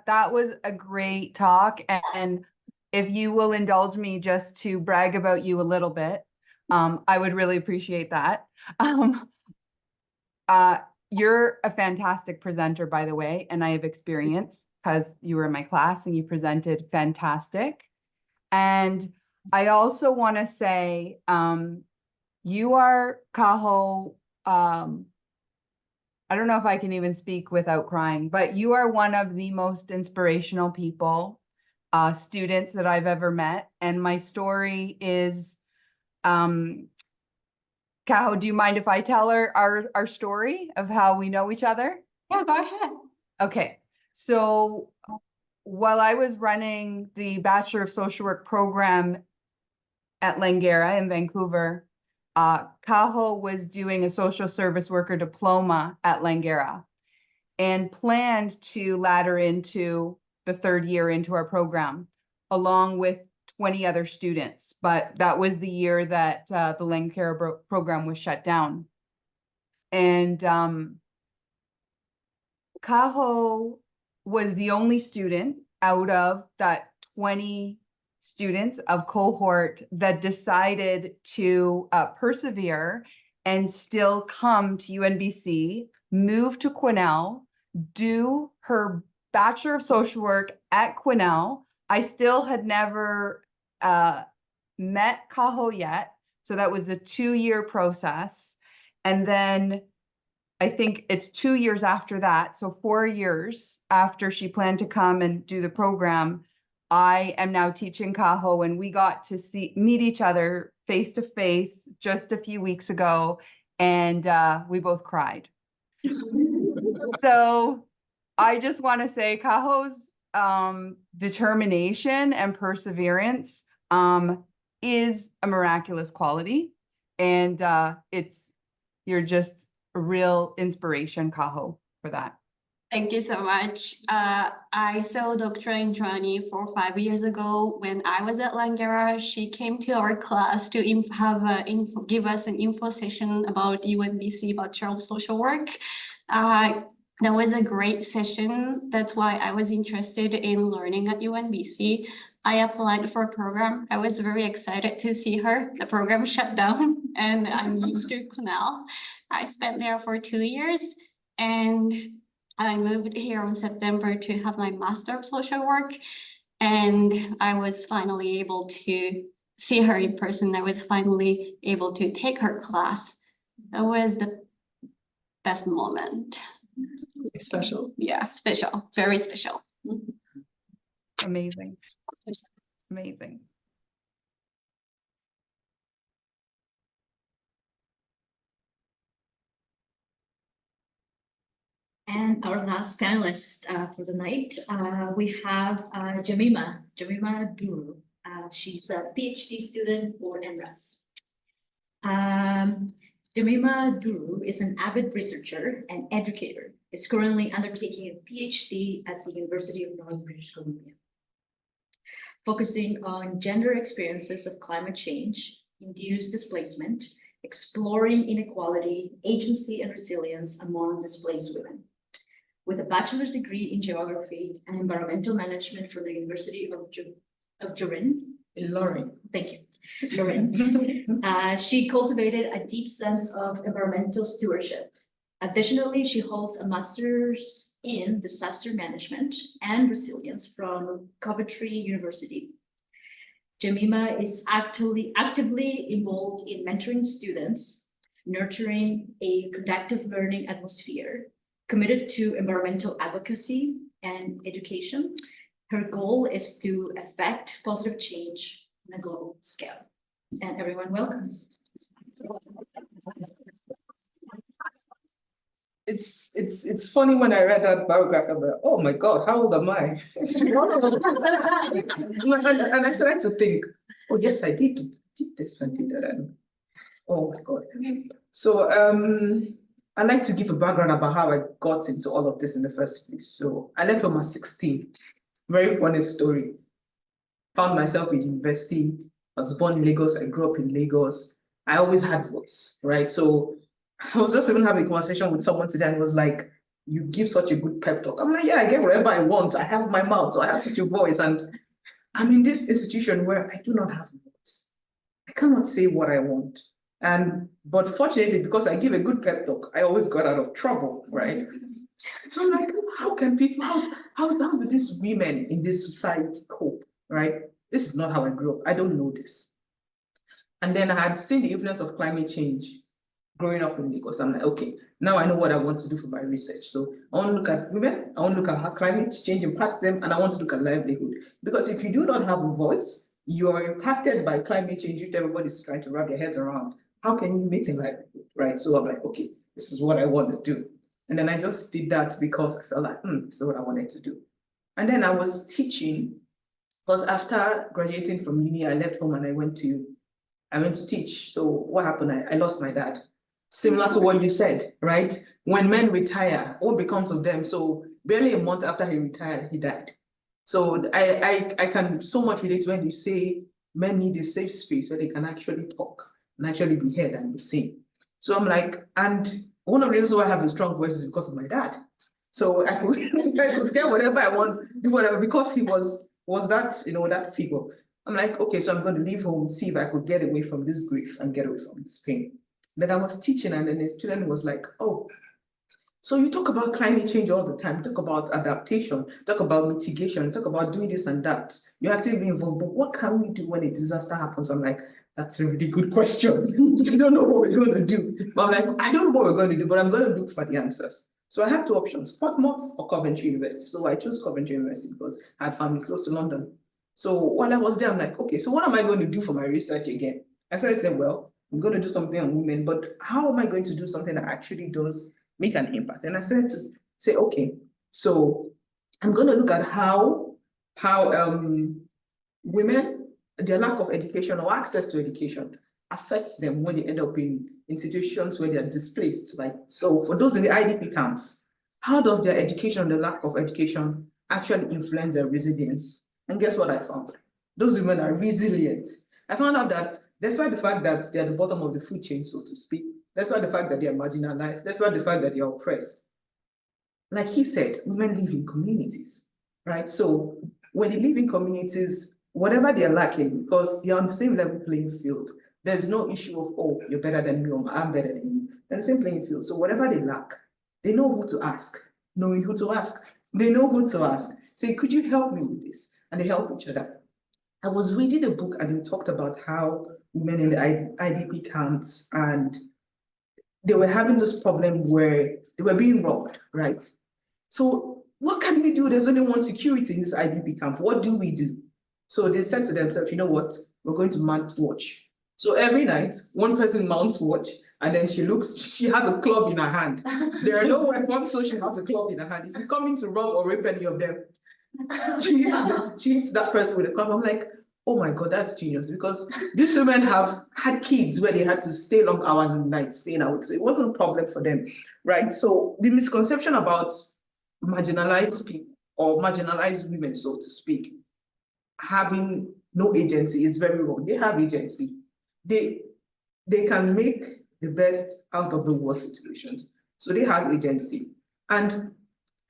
that was a great talk. And if you will indulge me just to brag about you a little bit, I would really appreciate that. You're a fantastic presenter, by the way, and I have experience because you were in my class and you presented fantastic. And I also want to say, you are, Kaho, I don't know if I can even speak without crying, but you are one of the most inspirational people, students that I've ever met. And my story is, Kaho, do you mind if I tell her our story of how we know each other? Yeah, go ahead. Okay, so while I was running the Bachelor of Social Work program at Langara in Vancouver, Kaho was doing a social service worker diploma at Langara and planned to ladder into the third year into our program, along with 20 other students. But that was the year that the Langara program was shut down. And Kaho was the only student out of that 20 students of cohort that decided to persevere and still come to UNBC, move to Quesnel, do her Bachelor of Social Work at Quesnel. I still had never met Kaho yet, so that was a 2-year process. And then I think it's 2 years after that, so 4 years after she planned to come and do the program, I am now teaching Kaho, and we got to meet each other face to face just a few weeks ago, and we both cried. So I just want to say Kaho's determination and perseverance is a miraculous quality, and you're just a real inspiration, Kaho, for that. Thank you so much. I saw Dr. Indrani 4 or 5 years ago when I was at Langara. She came to our class to give us an info session about UNBC, Bachelor of Social Work. That was a great session. That's why I was interested in learning at UNBC. I applied for a program. I was very excited to see her. The program shut down and I moved to Cornell. I spent there for 2 years, and I moved here in September to have my Master of Social Work, and I was finally able to see her in person. I was finally able to take her class. That was the best moment. Special. Yeah, special, very special. Amazing. Amazing. And our last panelist for the night, we have Jemima Duru. She's a PhD student for NRAS. Jemima Duru is an avid researcher and educator. Is currently undertaking a PhD at the University of Northern British Columbia, focusing on gender experiences of climate change, induced displacement, exploring inequality, agency, and resilience among displaced women. With a bachelor's degree in geography and environmental management from the University of Lorraine. Thank you, Lorraine. She cultivated a deep sense of environmental stewardship. Additionally, she holds a master's in disaster management and resilience from Coventry University. Jemima is actively involved in mentoring students, nurturing a productive learning atmosphere, committed to environmental advocacy and education. Her goal is to effect positive change on a global scale. And everyone, welcome. It's funny when I read that biography, I'm like, oh my God, how old am I? and I started to think, oh yes, I did this and did that. And, oh my God. So I'd like to give a background about how I got into all of this in the first place. So I left home at 16. Very funny story. Found myself in university. I was born in Lagos. I grew up in Lagos. I always had voice, right? So I was just even having a conversation with someone today and it was like, you give such a good pep talk. I'm like, yeah, I get whatever I want. I have my mouth, so I have such a voice. And I'm in this institution where I do not have a voice. I cannot say what I want. But fortunately, because I give a good pep talk, I always got out of trouble, right? So I'm like, how can people, how do these women in this society cope, right? This is not how I grew up. I don't know this. And then I had seen the influence of climate change growing up in Lagos. I'm like, okay, now I know what I want to do for my research. So I want to look at women, I want to look at how climate change impacts them, and I want to look at livelihood. Because if you do not have a voice, you're impacted by climate change, which everybody's trying to wrap their heads around. How can you make a livelihood, right? So I'm like, okay, this is what I want to do. And then I just did that because I felt like, this is what I wanted to do. And then I was teaching, because after graduating from uni, I left home and I went to teach. So what happened? I lost my dad. Similar to what you said, right? When men retire, what becomes of them? So barely a month after he retired, he died. So I can so much relate when you say men need a safe space where they can actually talk and actually be heard and be seen. So I'm like, and one of the reasons why I have a strong voice is because of my dad. So I could get whatever I want, do whatever, because he was that, that figure. I'm like, okay, so I'm going to leave home, see if I could get away from this grief and get away from this pain. Then I was teaching, and then a student was like, oh, so you talk about climate change all the time, talk about adaptation, talk about mitigation, talk about doing this and that. You're actively involved, but what can we do when a disaster happens? I'm like, that's a really good question. I don't know what we're going to do. But I'm like, I don't know what we're going to do, but I'm going to look for the answers. So I had two options, Portsmouth or Coventry University. So I chose Coventry University because I had family close to London. So while I was there, I'm like, okay, so what am I going to do for my research again? I started saying, well, I'm going to do something on women, but how am I going to do something that actually does make an impact? And I started to say, okay, so I'm going to look at how women, their lack of education or access to education affects them when they end up in situations where they are displaced. Like, so for those in the IDP camps, how does their education, the lack of education, actually influence their resilience? And guess what I found? Those women are resilient. I found out that despite the fact that they're at the bottom of the food chain, so to speak, despite the fact that they are marginalized, despite the fact that they are oppressed, like he said, women live in communities, right? So when they live in communities, whatever they're lacking, because they're on the same level playing field, there's no issue of, oh, you're better than me, or I'm better than you. They're on the same playing field. So whatever they lack, they know who to ask. Knowing who to ask, they know who to ask. Say, could you help me with this? And they help each other. I was reading a book and they talked about how women in the IDP camps, and they were having this problem where they were being robbed, right? So what can we do? There's only one security in this IDP camp. What do we do? So they said to themselves, you know what? We're going to mount watch. So every night, one person mounts watch, and then she has a club in her hand. There are no weapons, so she has a club in her hand. If you come in to rob or rape any of them, she hits that person with a club. I'm like, oh my God, that's genius, because these women have had kids where they had to stay long hours in the night, staying out. So it wasn't a problem for them, right? So the misconception about marginalized people or marginalized women, so to speak, having no agency is very wrong. They have agency. They can make the best out of the worst situations. So they have agency. And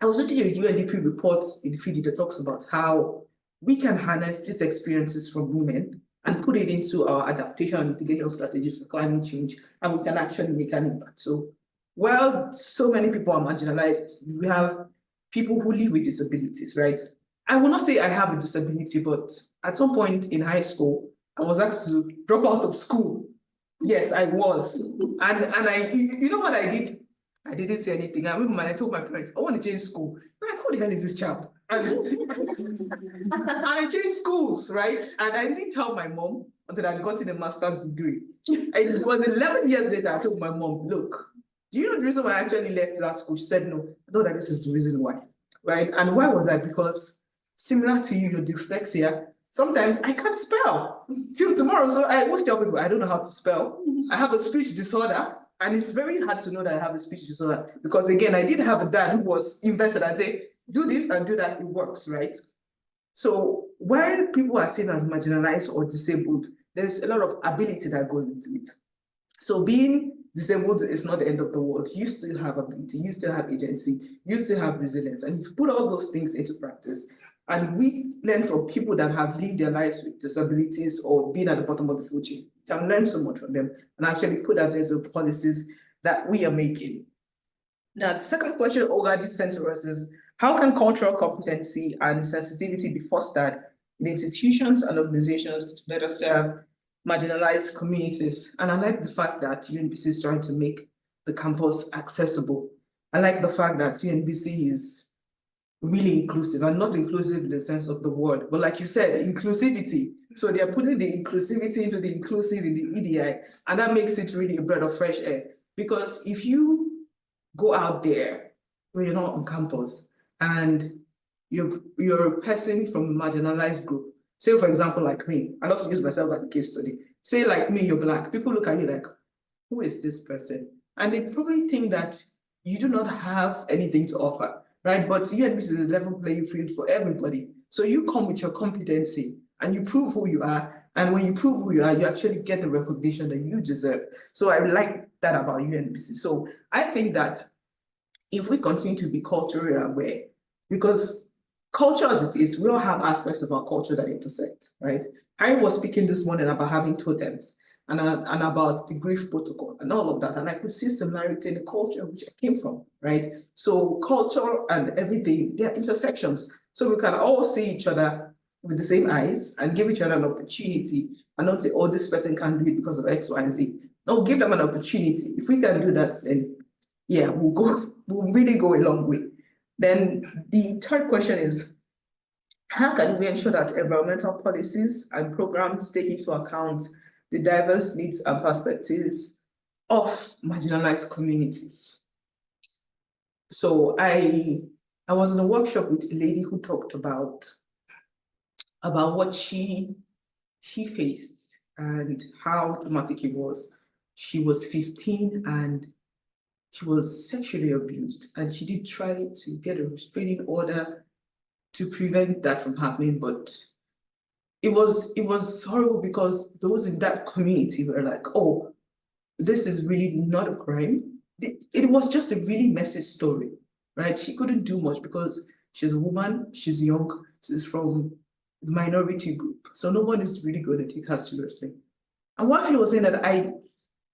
I was looking at UNDP reports in Fiji that talks about how we can harness these experiences from women and put it into our adaptation and mitigation strategies for climate change, and we can actually make an impact. So while so many people are marginalized, we have people who live with disabilities, right? I will not say I have a disability, but at some point in high school, I was asked to drop out of school. Yes, I was. And I, you know what I did? I didn't say anything. I remember when I told my parents, I want to change school. I'm like, who the hell is this child? And I changed schools, right? And I didn't tell my mom until I'd gotten a master's degree. It was 11 years later, I told my mom, look, do you know the reason why I actually left that school? She said, no, I know that this is the reason why, right? And why was that? Because similar to you, your dyslexia, sometimes I can't spell till tomorrow. So I always tell people I don't know how to spell. I have a speech disorder, and it's very hard to know that I have a speech disorder because, again, I did have a dad who was invested. I'd say, do this and do that, it works, right? So while people are seen as marginalized or disabled, there's a lot of ability that goes into it. So being disabled is not the end of the world. You still have ability, you still have agency, you still have resilience, and if you put all those things into practice, and we learn from people that have lived their lives with disabilities or been at the bottom of the food chain, you can learn so much from them and actually put that into policies that we are making. Now, the second question Olga just sent to us is, how can cultural competency and sensitivity be fostered in institutions and organizations to better serve marginalized communities? And I like the fact that UNBC is trying to make the campus accessible. I like the fact that UNBC is really inclusive, and not inclusive in the sense of the word, but like you said, inclusivity. So they're putting the inclusivity into the inclusive in the EDI, and that makes it really a breath of fresh air. Because if you go out there where you're not on campus and you're a person from a marginalized group, say for example, like me, I love to use myself as a case study. Say like me, you're Black, people look at you like, who is this person? And they probably think that you do not have anything to offer. Right, but UNBC is a level playing field for everybody. So you come with your competency and you prove who you are. And when you prove who you are, you actually get the recognition that you deserve. So I like that about UNBC. So I think that if we continue to be culturally aware, because culture as it is, we all have aspects of our culture that intersect, right? Harry was speaking this morning about having totems and about the grief protocol and all of that. And I could see similarity in the culture which I came from, right? So culture and everything, they're intersections. So we can all see each other with the same eyes and give each other an opportunity and not say, oh, this person can't do it because of X, Y, and Z. No, give them an opportunity. If we can do that, then yeah, we'll really go a long way. Then the third question is, how can we ensure that environmental policies and programs take into account the diverse needs and perspectives of marginalized communities? So I was in a workshop with a lady who talked about what she faced and how traumatic it was. She was 15 and she was sexually abused, and she did try to get a restraining order to prevent that from happening, but it was horrible because those in that community were like, oh, this is really not a crime. It was just a really messy story, right? She couldn't do much because she's a woman, she's young, she's from the minority group, so no one is really going to take her seriously. And what she was saying that I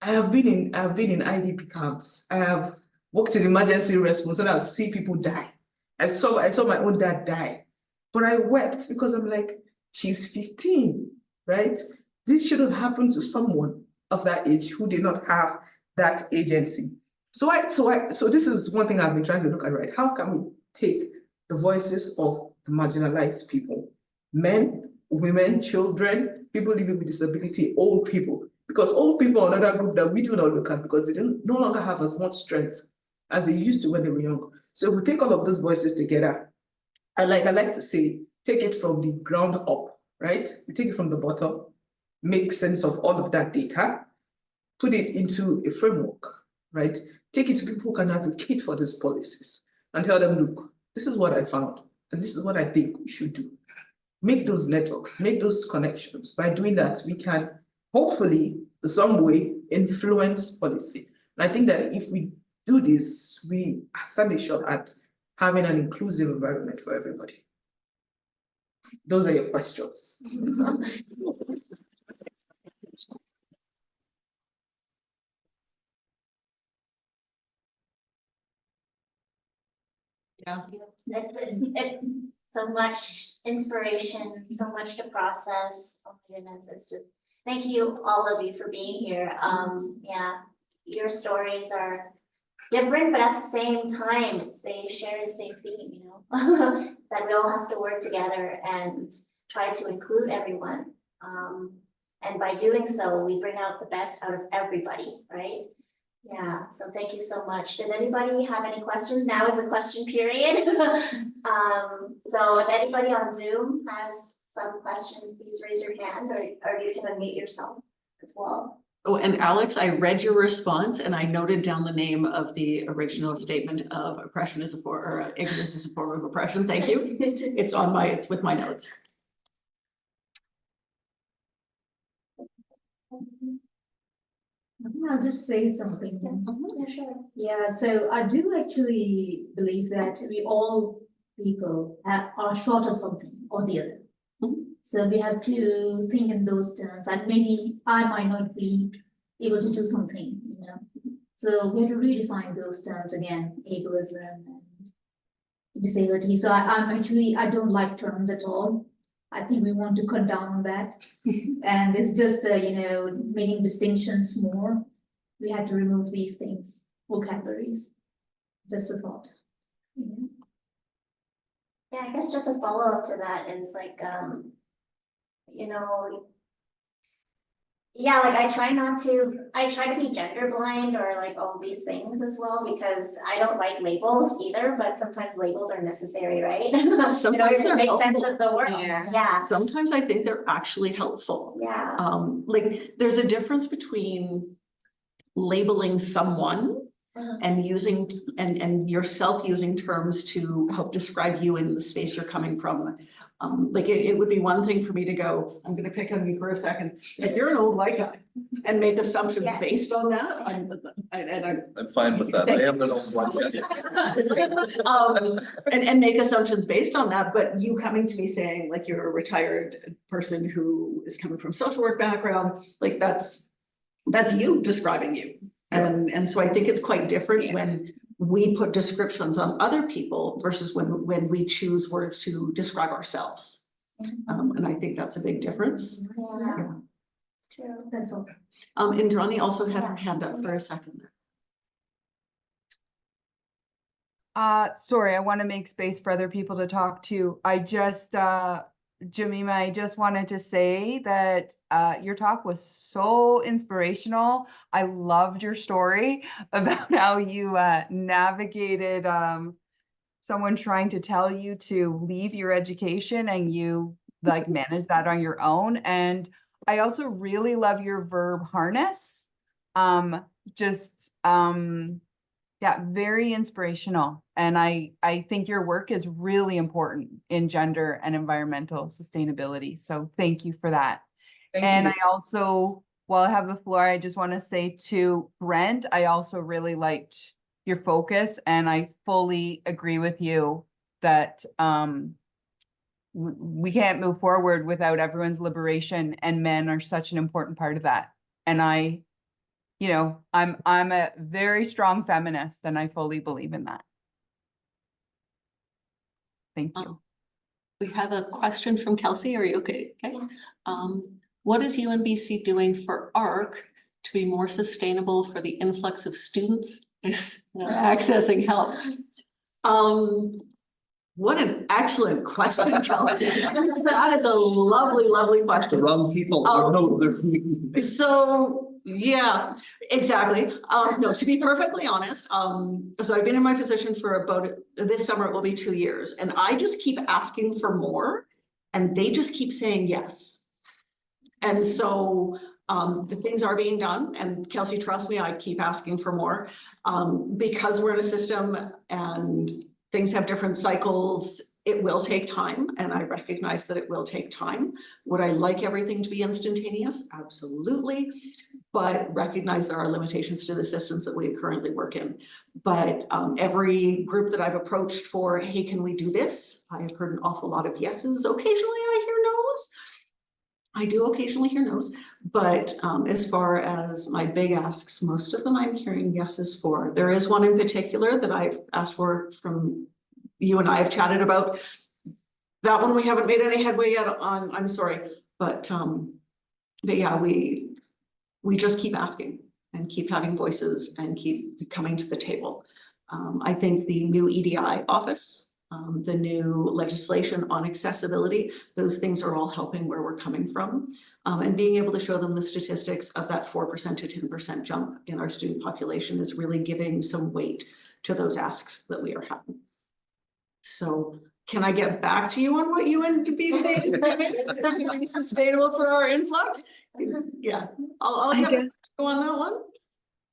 have been in IDP camps. I have worked in emergency response and I've seen people die. I saw my own dad die, but I wept because I'm like, she's 15, right? This shouldn't happen to someone of that age who did not have that agency. So this is one thing I've been trying to look at, right? How can we take the voices of the marginalized people, men, women, children, people living with disability, old people, because old people are another group that we do not look at because they no longer have as much strength as they used to when they were young. So if we take all of those voices together, I like to say, take it from the ground up, right? We take it from the bottom, make sense of all of that data, put it into a framework, right? Take it to people who can advocate for these policies and tell them, look, this is what I found, and this is what I think we should do. Make those networks, make those connections. By doing that, we can hopefully, in some way, influence policy. And I think that if we do this, we stand a shot at having an inclusive environment for everybody. Those are your questions. Yeah. It's so much inspiration, so much to process. Oh my goodness, it's just, thank you, all of you, for being here. Yeah, your stories are different, but at the same time, they share the same theme, you know, that we all have to work together and try to include everyone. And by doing so, we bring out the best out of everybody, right? Yeah, so thank you so much. Did anybody have any questions? Now is the question period. So if anybody on Zoom has some questions, please raise your hand, or you can unmute yourself as well. Oh, and Alex, I read your response and I noted down the name of the original statement of oppression is a form, or ignorance is a form of oppression. Thank you. It's with my notes. I'll just say something. Yes. Yeah, sure. Yeah, so I do actually believe that we all people are short of something or the other. So we have to think in those terms, and maybe I might not be able to do something, you know. So we have to redefine those terms again, ableism and disability. So I don't like terms at all. I think we want to cut down on that. And it's just, you know, making distinctions more. We have to remove these things, vocabularies. Just a thought. Yeah. Yeah, I guess just a follow-up to that is like, you know, yeah, like I try to be gender blind or like all these things as well, because I don't like labels either, but sometimes labels are necessary, right? Sometimes they're make sense helpful. of the world. Yes. Yeah. Sometimes I think they're actually helpful. Yeah. Like there's a difference between labeling someone and using and yourself using terms to help describe you in the space you're coming from. Like it would be one thing for me to go, I'm gonna pick on you for a second, say, you're an old white guy, and make assumptions Yeah. based on that. I'm fine with that. I am an old white guy. And make assumptions based on that, but you coming to me saying like you're a retired person who is coming from social work background, like that's you describing you. And so I think it's quite different when we put descriptions on other people versus when we choose words to describe ourselves. And I think that's a big difference. Yeah. True. That's all. Indrani also had her hand up for a second. Sorry, I want to make space for other people to talk to. I just, Jemima, I just wanted to say that your talk was so inspirational. I loved your story about how you navigated someone trying to tell you to leave your education and you like manage that on your own. And I also really love your verb harness. Yeah, very inspirational. And I think your work is really important in gender and environmental sustainability. So thank you for that. Thank you. I also, while I have the floor, I just want to say to Brent, I also really liked your focus, and I fully agree with you that we can't move forward without everyone's liberation, and men are such an important part of that. And I'm a very strong feminist, and I fully believe in that. Thank you. We have a question from Kelsey. Are you okay? Okay. What is UNBC doing for ARC to be more sustainable for the influx of students accessing help? What an excellent question, Kelsey. That is a lovely, lovely question. The wrong people. So, yeah, exactly. No, to be perfectly honest, so I've been in my position for about, this summer it will be 2 years, and I just keep asking for more, and they just keep saying yes. And so the things are being done, and Kelsey, trust me, I keep asking for more because we're in a system and things have different cycles. It will take time, and I recognize that it will take time. Would I like everything to be instantaneous? Absolutely. But recognize there are limitations to the systems that we currently work in. But every group that I've approached for, hey, can we do this? I have heard an awful lot of yeses. Occasionally I hear no's. I do occasionally hear no's, but as far as my big asks, most of them I'm hearing yeses for. There is one in particular that I've asked for from you, and I have chatted about. That one we haven't made any headway yet on, I'm sorry, but yeah, we just keep asking and keep having voices and keep coming to the table. I think the new EDI office, the new legislation on accessibility, those things are all helping where we're coming from, and being able to show them the statistics of that 4% to 10% jump in our student population is really giving some weight to those asks that we are having. So can I get back to you on what UNBC to be sustainable for our influx? Yeah, I'll get back to you on that one.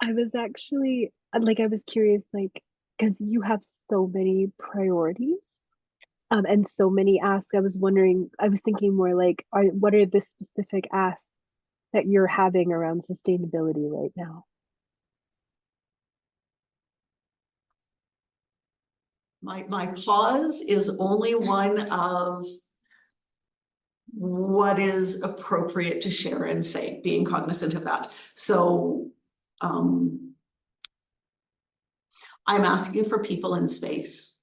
I was actually I was curious, because you have so many priorities, and so many asks. I was thinking more what are the specific asks that you're having around sustainability right now? My pause is only one of what is appropriate to share and say, being cognizant of that. So I'm asking for people in space.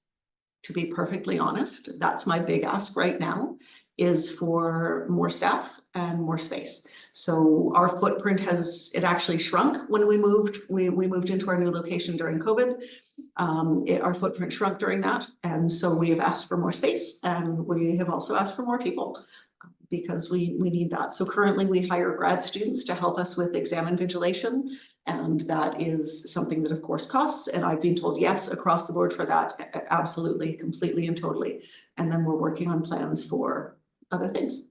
To be perfectly honest, that's my big ask right now, is for more staff and more space. So our footprint it actually shrunk when we moved. We moved into our new location during COVID. Our footprint shrunk during that. And so we have asked for more space, and we have also asked for more people because we need that. So currently we hire grad students to help us with exam invigilation. And that is something that of course costs. And I've been told yes across the board for that. Absolutely, completely and totally. And then we're working on plans for other things.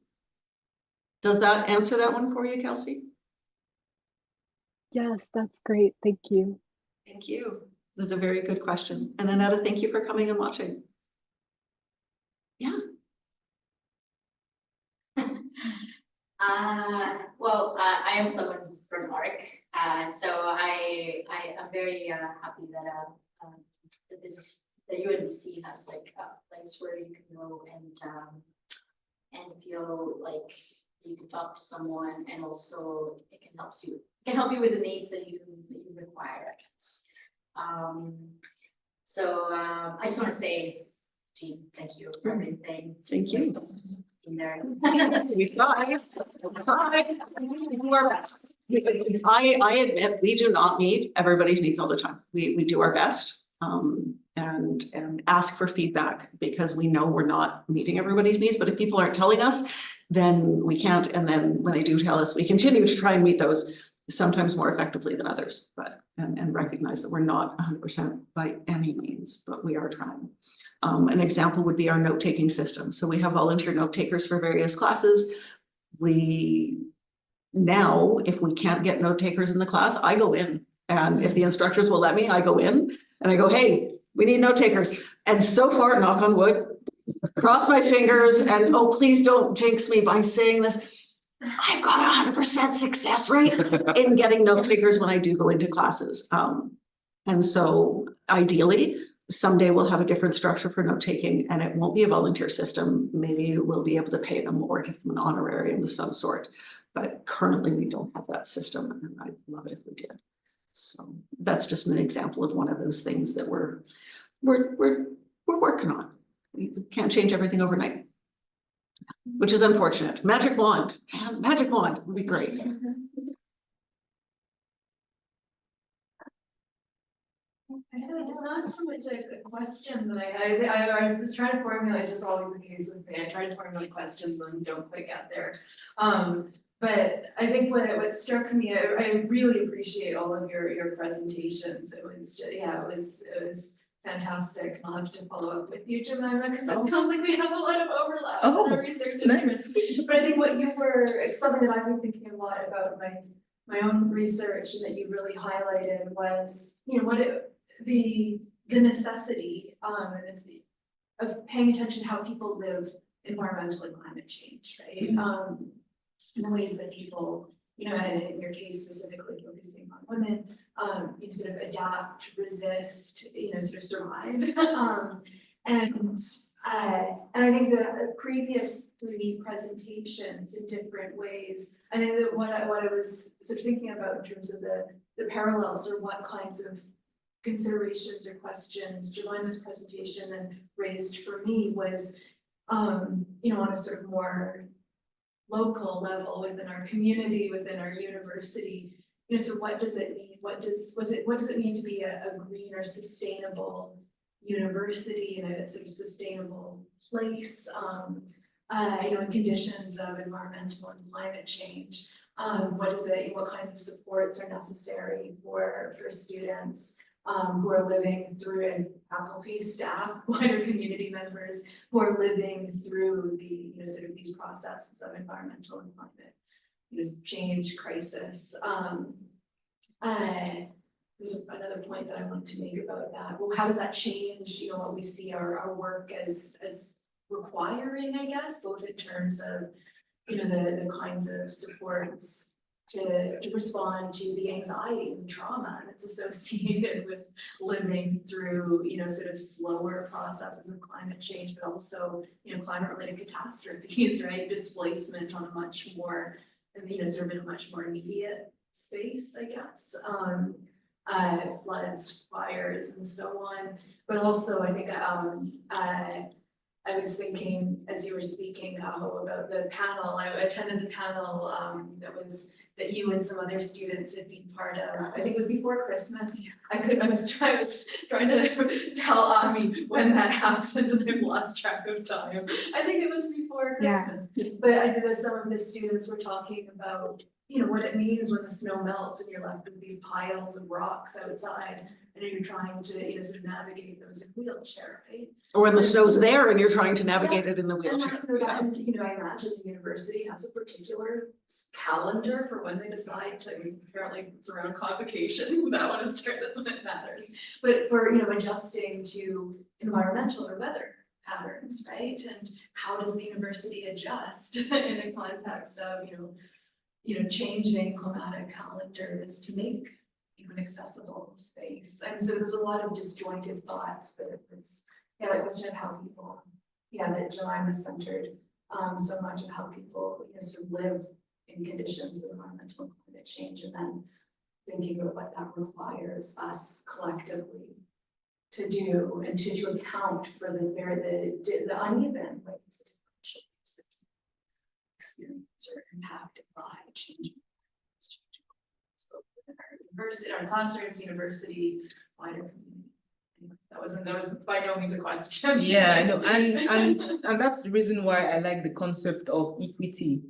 Does that answer that one for you, Kelsey? Yes, that's great. Thank you. Thank you. That's a very good question. And Annetta, thank you for coming and watching. Yeah. I am someone from ARC, so I am very happy that the UNBC has a place where you can go and feel like you can talk to someone, and also it can help you with the needs that you require, I guess. So I just want to say, Jean, thank you for everything. Thank you. In there. We try. I admit we do not meet everybody's needs all the time. We do our best. and ask for feedback, because we know we're not meeting everybody's needs, but if people aren't telling us, then we can't. And then when they do tell us, we continue to try and meet those, sometimes more effectively than others, but and recognize that we're not 100% by any means, but we are trying. An example would be our note-taking system. So we have volunteer note takers for various classes. Now, if we can't get note takers in the class, I go in, and if the instructors will let me, I go in and I go, hey, we need note takers. And so far, knock on wood, cross my fingers, and oh, please don't jinx me by saying this, I've got 100% success rate in getting note takers when I do go into classes. And so ideally, someday we'll have a different structure for note taking, and it won't be a volunteer system. Maybe we'll be able to pay them or give them an honorarium of some sort. But currently we don't have that system, and I'd love it if we did. So that's just an example of one of those things that we're working on. We can't change everything overnight, which is unfortunate. Magic wand, magic wand would be great. It's not so much a question that I was trying to formulate, it's just always the case with me. I try to formulate questions and don't quite get there. But I think what struck me, I really appreciate all of your presentations. It was just, yeah, it was fantastic. I'll have to follow up with you, Jemima, because it sounds like we have a lot of overlap in our research interests. But I think what you were, something that I've been thinking a lot about my own research, and that you really highlighted was, you know, the necessity of paying attention to how people live environmental and climate change, right? And the ways that people, you know, and in your case specifically focusing on women, you sort of adapt, resist, you know, sort of survive. And I think the previous 3 presentations in different ways, I think that what I was sort of thinking about in terms of the parallels, or what kinds of considerations or questions Jemima's presentation then raised for me was, you know, on a sort of more local level within our community, within our university, you know, so what does it mean? What does it mean to be a green or sustainable university in a sort of sustainable place, you know, in conditions of environmental and climate change? What kinds of supports are necessary for students who are living through, and faculty, staff, wider community members who are living through the, you know, sort of these processes of environmental and climate, you know, change, crisis. There's another point that I want to make about that. Well, how does that change, you know, what we see our work as requiring, I guess, both in terms of, you know, the kinds of supports to respond to the anxiety and trauma that's associated with living through, you know, sort of slower processes of climate change, but also, you know, climate-related catastrophes, right? Displacement on a much more, you know, sort of in a much more immediate space, I guess. Floods, fires, and so on. But also, I think I was thinking as you were speaking, about the panel. I attended the panel that you and some other students had been part of. I think it was before Christmas. I was trying to tell Ami when that happened, and I've lost track of time. I think it was before Christmas. Yeah. But I think that some of the students were talking about, you know, what it means when the snow melts and you're left with these piles of rocks outside, and you're trying to, you know, sort of navigate those in a wheelchair, right? Or when the snow's there and you're trying to navigate it in the wheelchair. And, you know, I imagine the university has a particular calendar for when they decide to, I mean, apparently it's around convocation, that one is start, that's when it matters. But for, you know, adjusting to environmental or weather patterns, right? And how does the university adjust in a context of, you know, changing climatic calendars to make an accessible space? And so there's a lot of disjointed thoughts, but it's, yeah, that question of how people, yeah, that Jemima centered so much of how people, you know, sort of live in conditions of environmental and climate change, and then thinking of what that requires us collectively to do, and to account for the uneven ways that experience or impacted by changing within our university, our classrooms, university, wider community. Anyway. that was by no means a question. Yeah, I know, and that's the reason why I like the concept of equity.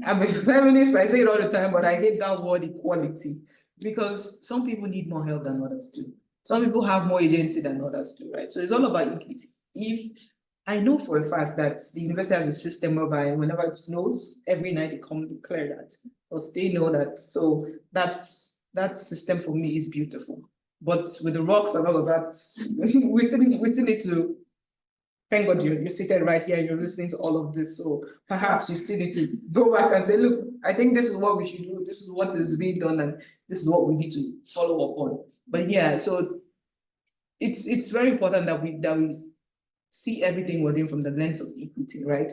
I'm a feminist, I say it all the time, but I hate that word equality, because some people need more help than others do. Some people have more agency than others do, right? So it's all about equity. If I know for a fact that the university has a system whereby whenever it snows, every night they come declare that, because they know that. So that system for me is beautiful. But with the rocks and all of that, we still need to. Thank God you're seated right here, you're listening to all of this. So perhaps you still need to go back and say, look, I think this is what we should do, this is what is being done, and this is what we need to follow up on. But yeah, so it's very important that we see everything we're doing from the lens of equity, right?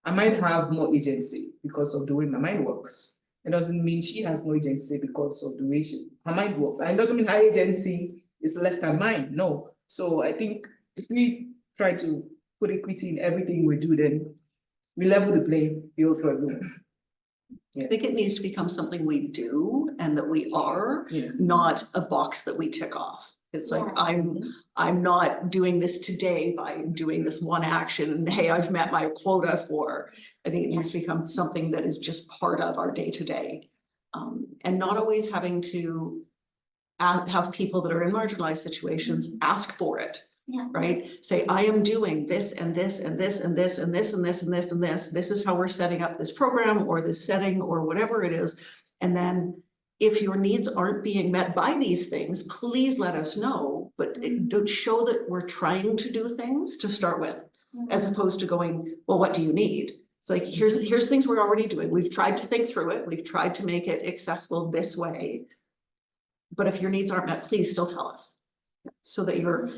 I might have more agency because of the way my mind works. It doesn't mean she has no agency because of the way her mind works. And it doesn't mean her agency is less than mine, no. So I think if we try to put equity in everything we do, then we level the playing field for everyone. I think it needs to become something we do and that we are, not a box that we tick off. It's like, I'm not doing this today by doing this one action and hey, I've met my quota for. I think it needs to become something that is just part of our day-to-day. And not always having to have people that are in marginalized situations ask for it. Right? Say, I am doing this and this and this and this and this and this and this and this. This is how we're setting up this program or this setting or whatever it is. And then if your needs aren't being met by these things, please let us know, but don't show that we're trying to do things to start with, as opposed to going, well, what do you need? It's like, here's things we're already doing. We've tried to think through it. We've tried to make it accessible this way. But if your needs aren't met, please still tell us so that you're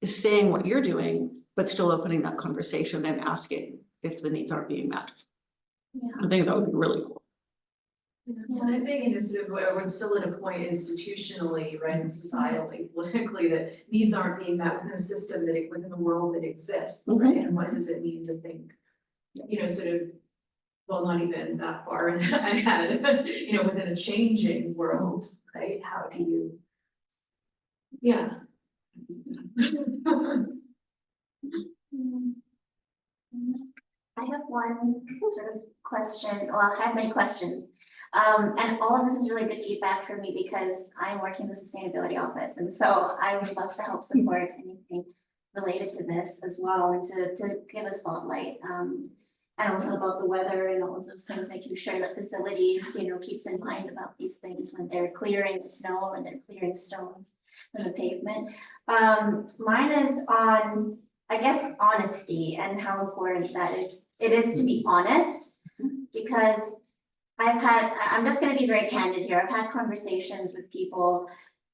saying what you're doing, but still opening that conversation and asking if the needs aren't being met. I think that would be really cool. And I think sort of we're still at a point institutionally, right, and societally, politically, that needs aren't being met within a system within the world that exists, right? And what does it mean to think, sort of, well, not even that far ahead, within a changing world, right? How do you, I have one sort of question, well, I have many questions. And all of this is really good feedback for me because I'm working in the sustainability office. And so I would love to help support anything related to this as well, and to give a spotlight. And also about the weather and all of those things, making sure that facilities, keeps in mind about these things when they're clearing the snow, when they're clearing stones from the pavement. Mine is on, I guess, honesty and how important it is to be honest, because I'm just going to be very candid here. I've had conversations with people.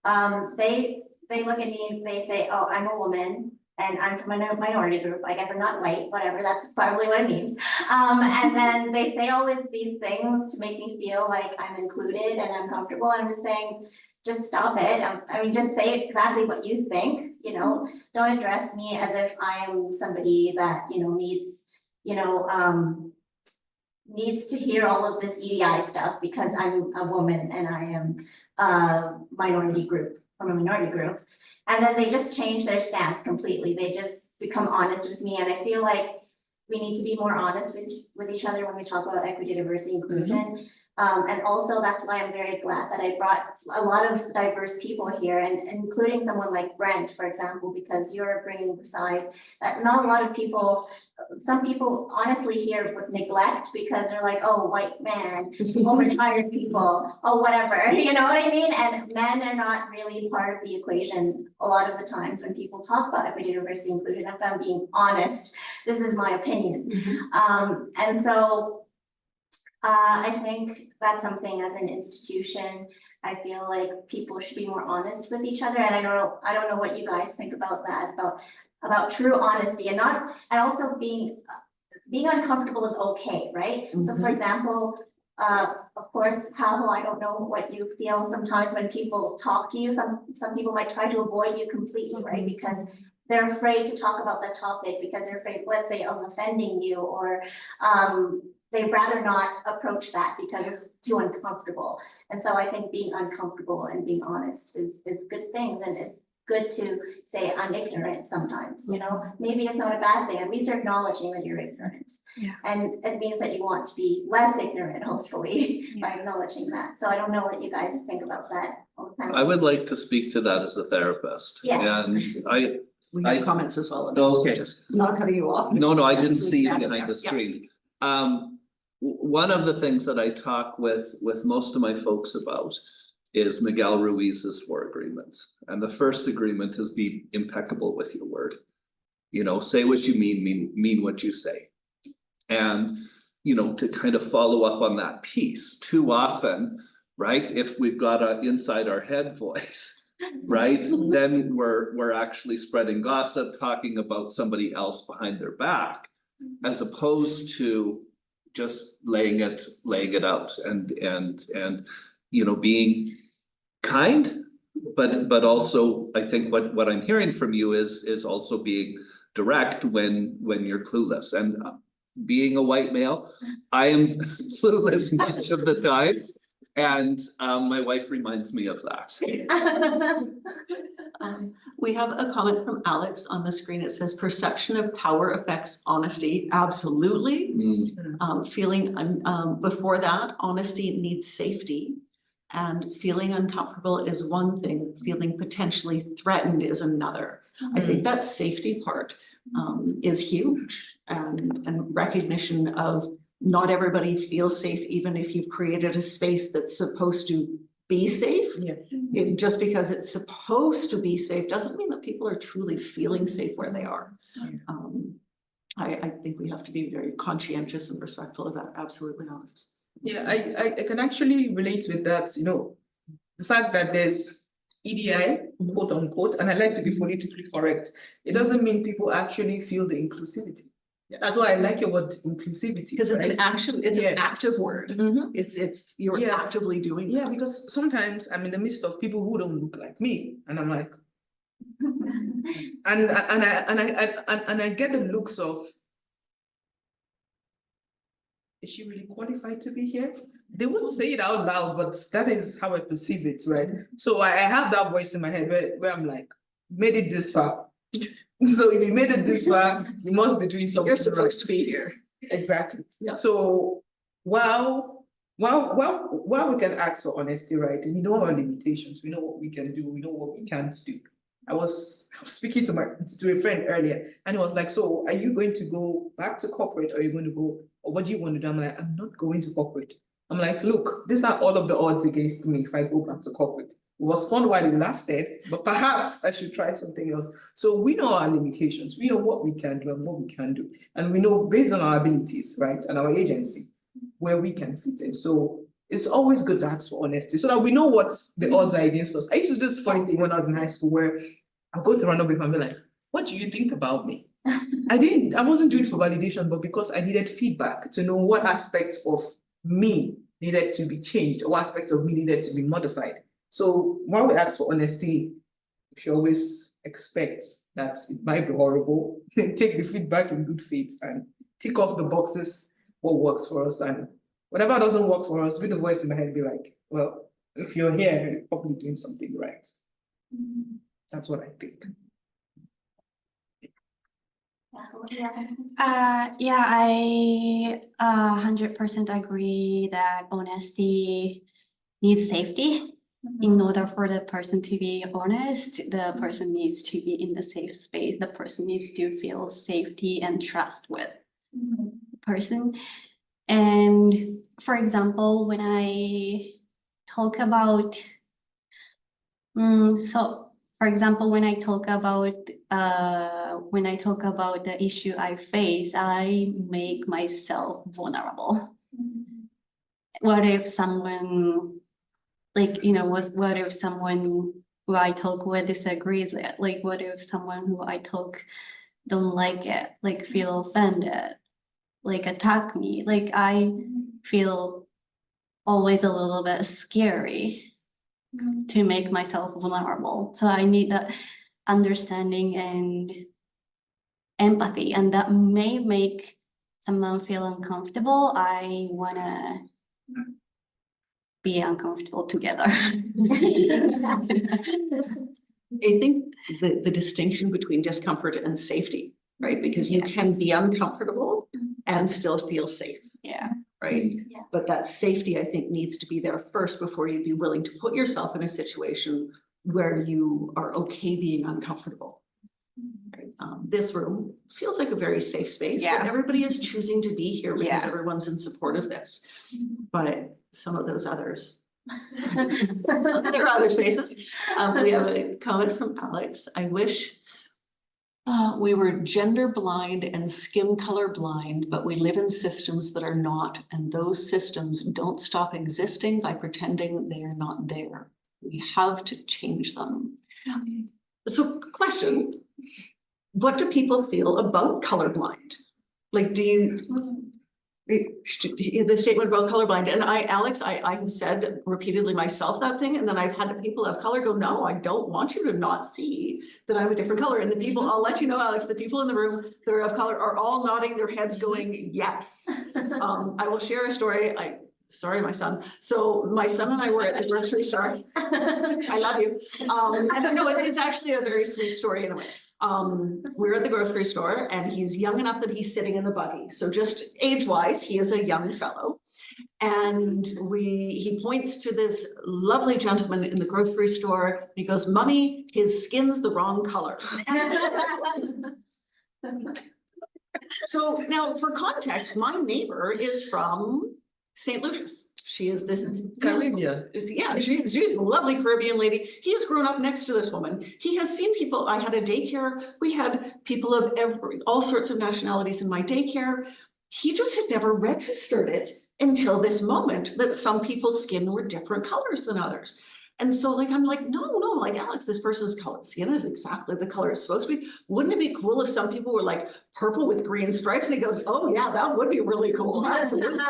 They look at me and they say, oh, I'm a woman and I'm from a minority group. I guess I'm not white, whatever, that's probably what it means. And then they say all of these things to make me feel like I'm included and I'm comfortable. I'm just saying, just stop it. I mean, just say exactly what you think, don't address me as if I am somebody that, needs to hear all of this EDI stuff because I'm a woman and I am a minority group, from a minority group. And then they just change their stance completely. They just become honest with me. And I feel like we need to be more honest with each other when we talk about equity, diversity, inclusion. And also that's why I'm very glad that I brought a lot of diverse people here, and including someone like Brent, for example, because you're bringing the side that not a lot of people, some people honestly here would neglect because they're like, oh, white man, oh, retired people, oh, whatever, you know what I mean? And men are not really part of the equation a lot of the times when people talk about equity, diversity, inclusion. If I'm being honest, this is my opinion. And so I think that's something as an institution, I feel like people should be more honest with each other. And I don't know what you guys think about that, about true honesty, and also being uncomfortable is okay, right? So for example, of course, Kaho, I don't know what you feel sometimes when people talk to you. Some people might try to avoid you completely, right? Because they're afraid to talk about that topic because they're afraid, let's say, of offending you, or they'd rather not approach that because it's too uncomfortable. And so I think being uncomfortable and being honest is good things, and is good to say I'm ignorant sometimes, you know, maybe it's not a bad thing, at least you're acknowledging that you're ignorant. Yeah. And it means that you want to be less ignorant, hopefully, by acknowledging that. So I don't know what you guys think about that. I would like to speak to that as a therapist. Yeah. And We have I- comments as well. on this, so Okay. just not cutting you off. No, I didn't see you Yeah. behind the Yeah. screen. One of the things that I talk with most of my folks about is Miguel Ruiz's 4 agreements. And the first agreement is be impeccable with your word. You know, say what you mean what you say. And, you know, to kind of follow up on that piece, too often, right, if we've got a inside our head voice, right, then we're actually spreading gossip, talking about somebody else behind their back, as opposed to just laying it out and you know, being kind, but also I think what I'm hearing from you is also being direct when you're clueless. And being a white male, I am clueless much of the time. And my wife reminds me of that. We have a comment from Alex on the screen. It says perception of power affects honesty. Absolutely. Before that, honesty needs safety. And feeling uncomfortable is one thing, feeling potentially threatened is another. I think that safety part is huge, and recognition of not everybody feels safe, even if you've created a space that's supposed to be safe. Yeah. Just because it's supposed to be safe doesn't mean that people are truly feeling safe where they are. I think we have to be very conscientious and respectful of that. Absolutely, Alex. Yeah, I can actually relate with that, you know, the fact that there's EDI, quote unquote, and I like to be politically correct. It doesn't mean people actually feel the inclusivity. That's why I like your word inclusivity. Because it's an action, it's Yeah. an active word. It's you're Yeah. actively doing. Yeah, because sometimes I'm in the midst of people who don't look like me, and I'm like, and I get the looks of, is she really qualified to be here? They wouldn't say it out loud, but that is how I perceive it, right? So I have that voice in my head where I'm like, made it this far. So if you made it this far, you must be doing something. You're supposed right. to be here. Exactly. Yeah. So while we can ask for honesty, right? We know our limitations, we know what we can do, we know what we can't do. I was speaking to a friend earlier, and he was like, so are you going to go back to corporate, or are you going to go, or what do you want to do? I'm like, I'm not going to corporate. I'm like, look, these are all of the odds against me if I go back to corporate. It was fun while it lasted, but perhaps I should try something else. So we know our limitations, we know what we can do and what we can do. And we know based on our abilities, right, and our agency, where we can fit in. So it's always good to ask for honesty so that we know what the odds are against us. I used to do this funny thing when I was in high school where I'll go to random people and be like, what do you think about me? I wasn't doing it for validation, but because I needed feedback to know what aspects of me needed to be changed, or what aspects of me needed to be modified. So while we ask for honesty, we should always expect that it might be horrible, take the feedback in good faith and tick off the boxes what works for us, and whatever doesn't work for us, with the voice in my head, be like, well, if you're here, you're probably doing something right. That's what I think. Yeah, I 100% agree that honesty needs safety. In order for the person to be honest, the person needs to be in the safe space. The person needs to feel safety and trust with the person. And for example, when I talk about, for example, when I talk about the issue I face, I make myself vulnerable. What if someone, like, you know, what if someone who I talk with disagrees it? Like, what if someone who I talk don't like it, like feel offended, like attack me? Like, I feel always a little bit scary to make myself vulnerable. So I need that understanding and empathy, and that may make someone feel uncomfortable. I wanna be uncomfortable together. I think the distinction between discomfort and safety, right? Because you can be uncomfortable and still feel safe, Yeah. right? Yeah. But that safety, I think, needs to be there first before you'd be willing to put yourself in a situation where you are okay being uncomfortable. Right? This room feels like a very safe space, but Yeah. everybody is choosing to be here because Yeah. everyone's in support of this. But some of those others, there are other spaces. We have a comment from Alex. I wish we were gender blind and skin color blind, but we live in systems that are not, and those systems don't stop existing by pretending they are not there. We have to change them. So, question, what do people feel about colorblind? Like, do you, the statement about colorblind, and Alex, I have said repeatedly myself that thing, and then I've had people of color go, no, I don't want you to not see that I'm a different color. And the people, I'll let you know, Alex, the people in the room that are of color are all nodding their heads going, yes. I will share a story. Sorry, my son. So my son and I were at the grocery store. I love you. I don't know, it's actually a very sweet story in a way. We're at the grocery store and he's young enough that he's sitting in the buggy. So just age-wise, he is a young fellow. And he points to this lovely gentleman in the grocery store. And he goes, Mommy, his skin's the wrong color. So now for context, my neighbor is from St. Lucius. She is this Caribbean. Yeah, she's a lovely Caribbean lady. He has grown up next to this woman. He has seen people. I had a daycare. We had people of all sorts of nationalities in my daycare. He just had never registered it until this moment that some people's skin were different colors than others. And so like, I'm like, no, like Alex, this person's skin is exactly the color it's supposed to be. Wouldn't it be cool if some people were like purple with green stripes? And he goes, oh yeah, that would be really cool. Absolutely.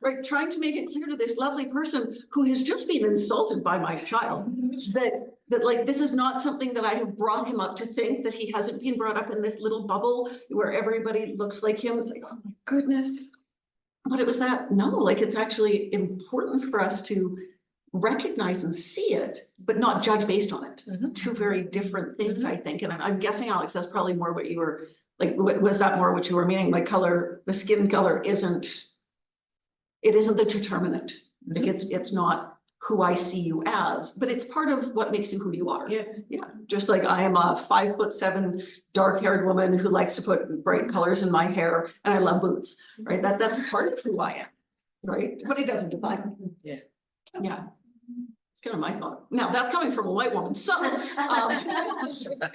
Right, trying to make it clear to this lovely person who has just been insulted by my child that like, this is not something that I have brought him up to think, that he hasn't been brought up in this little bubble where everybody looks like him. It's like, oh my goodness. But it was that, no, like it's actually important for us to recognize and see it, but not judge based on it. Two very different things, I think. And I'm guessing, Alex, that's probably more what you were like, was that more what you were meaning? Like color, the skin color isn't the determinant. Like it's not who I see you as, but it's part of what makes you who you are. Yeah. Just like I am a 5'7" dark-haired woman who likes to put bright colors in my hair and I love boots, right? That's part of who I am, right? But it doesn't define me. Yeah. It's kind of my thought. Now that's coming from a white woman, so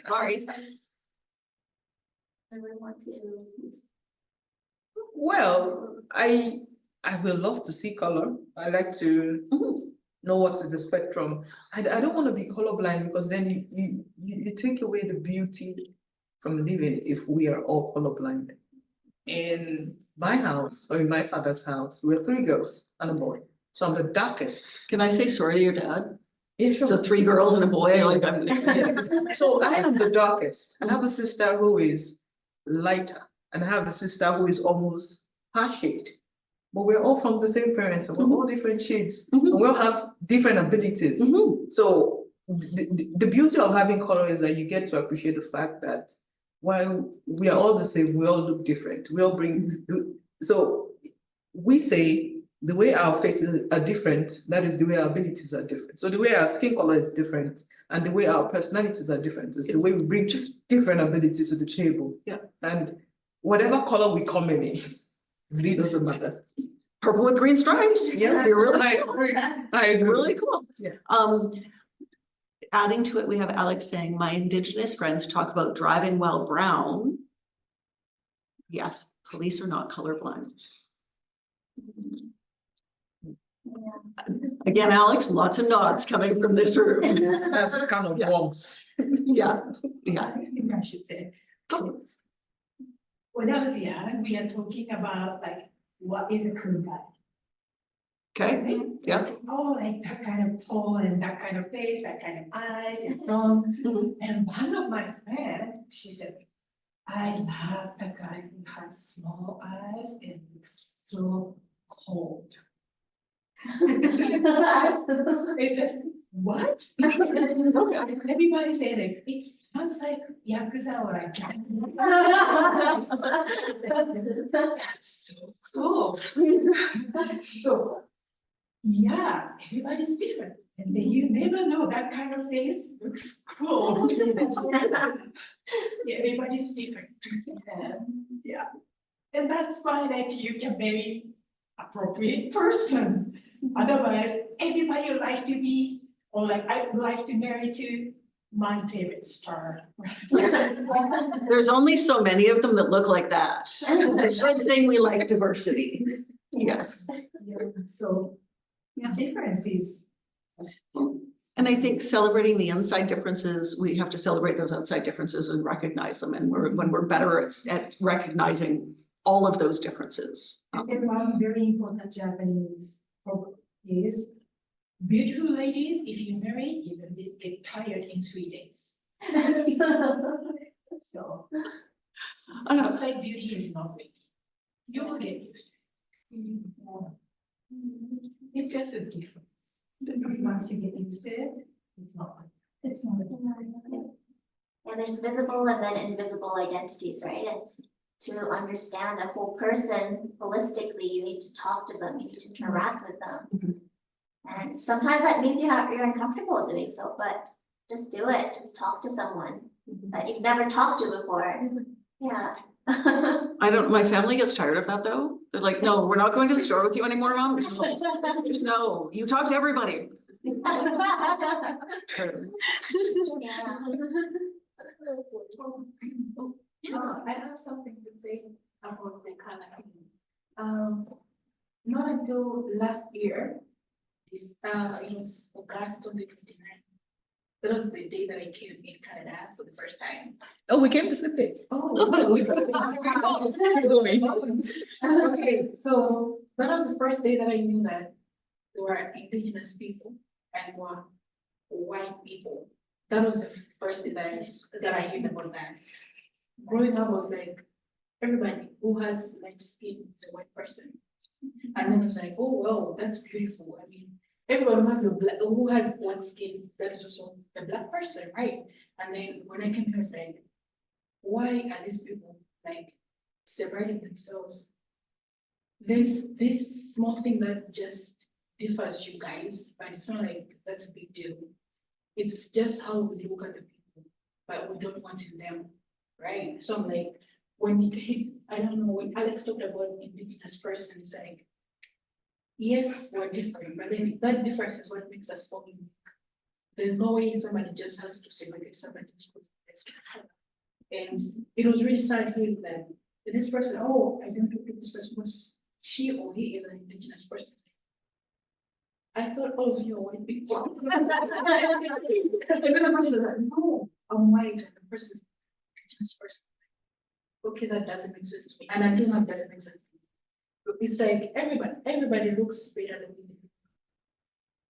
sorry. Well, I will love to see color. I like to know what's in the spectrum. I don't want to be colorblind because then you take away the beauty from living if we are all colorblind. In my house, or in my father's house, we're 3 girls and a boy. So I'm the darkest. Can I say sorry to your dad? Yeah, sure. So 3 girls and a boy, like I'm. So I am the darkest. I have a sister who is lighter, and I have a sister who is almost her shade. But we're all from the same parents, and we're all different shades, and we all have different abilities. So the beauty of having color is that you get to appreciate the fact that while we are all the same, we all look different. We all bring. So we say, the way our faces are different, that is the way our abilities are different. So the way our skin color is different and the way our personalities are different is the way we bring just different abilities to the table. Yeah. And whatever color we come in, it really doesn't matter. Purple with green stripes. Yeah, You're really I agree. really cool. Yeah. Adding to it, we have Alex saying, my Indigenous friends talk about driving while brown. Yes, police are not colorblind. Again, Alex, lots of nods coming from this room. That's a kind of bombs. Yeah. I think I should say. When I was young, we are talking about like, what is a kumbaya? Okay, yeah. Oh, like that kind of tone and that kind of face, that kind of eyes and from. And one of my friends, she said, I love the guy who has small eyes and looks so cold. It's just what? Everybody said it, it sounds like Yakuza or like. That's so cool. So, yeah, everybody's different, and then you never know that kind of face looks cool. Yeah, everybody's different. Yeah, and that's why like you can maybe appropriate person. Otherwise, everybody would like to be, or like I would like to marry to my favorite star. There's only so many of them that look like that. The good thing we like diversity. Yes. Yeah, so difference is. And I think celebrating the inside differences, we have to celebrate those outside differences and recognize them. And when we're better at recognizing all of those differences. And one very important Japanese proverb is, beautiful ladies, if you marry, you will get tired in 3 days. So, outside beauty is not really, you will get used to it. It's just a difference. Once you get used to it, it's not. Yeah, there's visible and then invisible identities, right? And to understand a whole person holistically, you need to talk to them, you need to interact with them. And sometimes that means you're uncomfortable doing so, but just do it, just talk to someone that you've never talked to before. Yeah. My family gets tired of that though. They're like, no, we're not going to the store with you anymore, Mom. No. Just no, you talk to everybody. Yeah. I have something to say about the kind of, not until last year, this, it was August 2029. That was the day that I came in Canada for the first time. Oh, we came to same day. Oh. Okay, so that was the first day that I knew that there were indigenous people and there were white people. That was the first day that I heard about that. Growing up was like, everybody who has light skin is a white person. And then it's like, oh, well, that's beautiful. I mean, everyone who has black skin, that is also a black person, right? And then when I came here, it's like, why are these people like separating themselves? This small thing that just differs you guys, but it's not like that's a big deal. It's just how we look at the people, but we don't want in them, right? So I'm like, I don't know, when Alex talked about indigenous person, it's like, yes, we're different, but then that difference is what makes us all unique. There's no way somebody just has to segregate somebody. And it was really sad hearing that this person, oh, I don't think this person was, she or he is an indigenous person. I thought all of you are white people. And then I'm like, no, I'm white and the person is an indigenous person. Okay, that doesn't make sense to me. And I think that doesn't make sense to me. It's like everybody looks better than we do.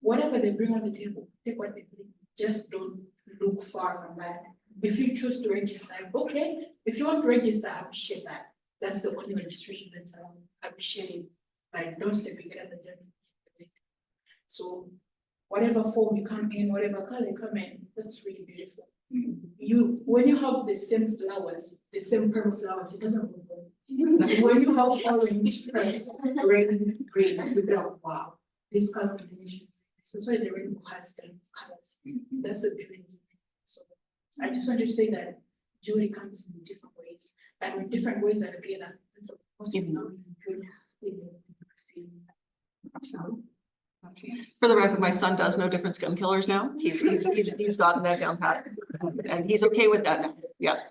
Whatever they bring on the table, take what they bring. Just don't look far from that. If you choose to register, like, okay, if you want to register, I appreciate that. That's the only registration that's appreciated. But don't segregate at the journey. So whatever form you come in, whatever color you come in, that's really beautiful. When you have the same flowers, the same kind of flowers, it doesn't look good. When you have orange, red, green, you go, wow, this color combination. So that's why the rainbow has the colors. That's the beauty. So I just want to say that jewelry comes in different ways, and with different ways are together. That's the most beautiful thing. For the record, my son does know different skin killers now. He's gotten that down pat, and he's okay with that now. Yeah.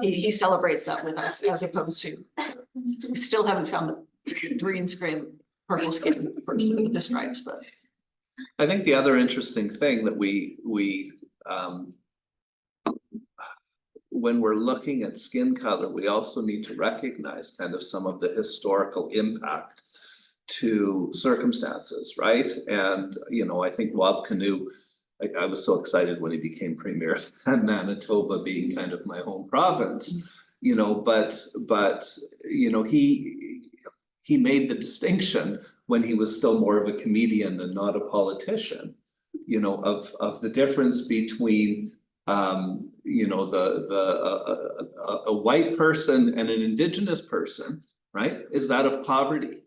He celebrates that with us as opposed to, we still haven't found the green screen purple skin person with the stripes, but. I think the other interesting thing that when we're looking at skin color, we also need to recognize kind of some of the historical impact to circumstances, right? And, you know, I think Wab Kinew, I was so excited when he became premier and Manitoba being kind of my home province, you know, but you know, he made the distinction when he was still more of a comedian and not a politician, you know, of the difference between, you know, a white person and an Indigenous person, right, is that of poverty,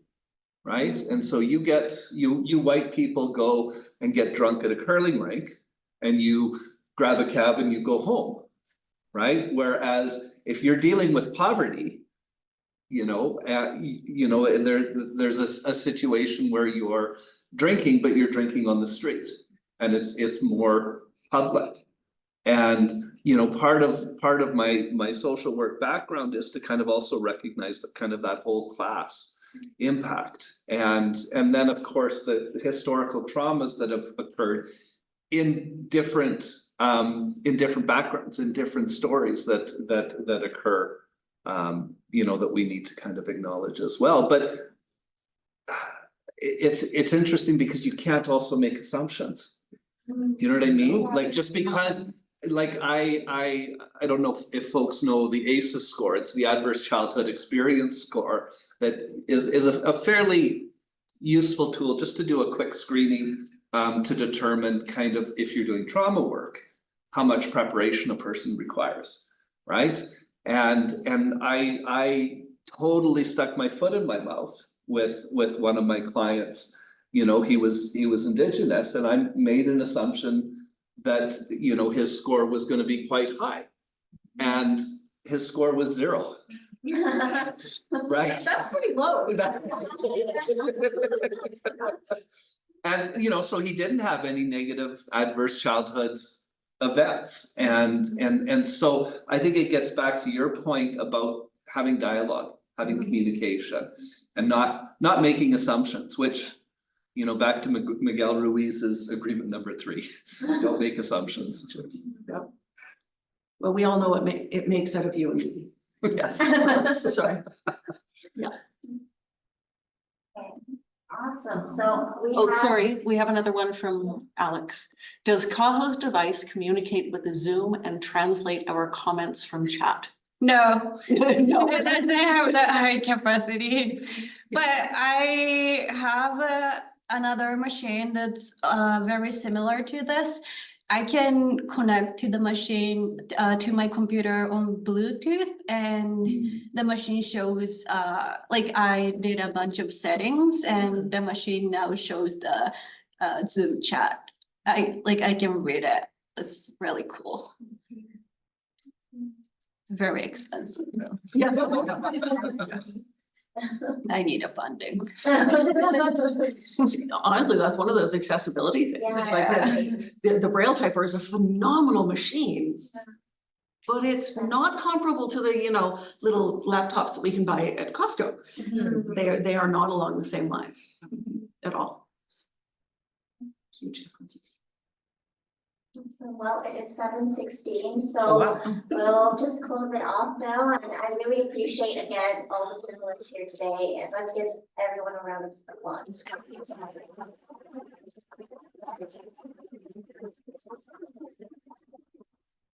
right? And so you white people go and get drunk at a curling rink and you grab a cab and you go home, right? Whereas if you're dealing with poverty, you know, and there's a situation where you're drinking, but you're drinking on the street and it's more public. And, you know, part of my social work background is to kind of also recognize that kind of that whole class impact. And then of course the historical traumas that have occurred in different backgrounds, in different stories that occur, you know, that we need to kind of acknowledge as well. But it's interesting because you can't also make assumptions. Do you know what I mean? Like just because, like I don't know if folks know the ACEs score. It's the Adverse Childhood Experience score that is a fairly useful tool just to do a quick screening to determine kind of if you're doing trauma work, how much preparation a person requires, right? And I totally stuck my foot in my mouth with one of my clients. You know, he was Indigenous, and I made an assumption that, you know, his score was going to be quite high, and his score was 0. Right? That's pretty low. And, you know, so he didn't have any negative adverse childhood events. And so I think it gets back to your point about having dialogue, having communication, and not making assumptions, which, you know, back to Miguel Ruiz's agreement number 3, don't make assumptions. Yeah. Well, we all know what it makes out of you and me. Yes, sorry. Yeah. Awesome, so we Oh, have. sorry, we have another one from Alex. Does Kaho's device communicate with the Zoom and translate our comments from chat? No, No. it doesn't have that high capacity. But I have another machine that's very similar to this. I can connect to the machine to my computer on Bluetooth, and the machine shows like I did a bunch of settings, and the machine now shows the Zoom chat. I can read it. It's really cool. Very expensive though. Yeah. I need a funding. Honestly, that's one of those accessibility things. It's like the Braille typer is a phenomenal machine, but it's not comparable to the, you know, little laptops that we can buy at Costco. They are not along the same lines at all. Huge differences. So, well, it is 7:16, so Oh, wow. we'll just close it off now, and I really appreciate again all the panelists here today, and let's give everyone a round of applause.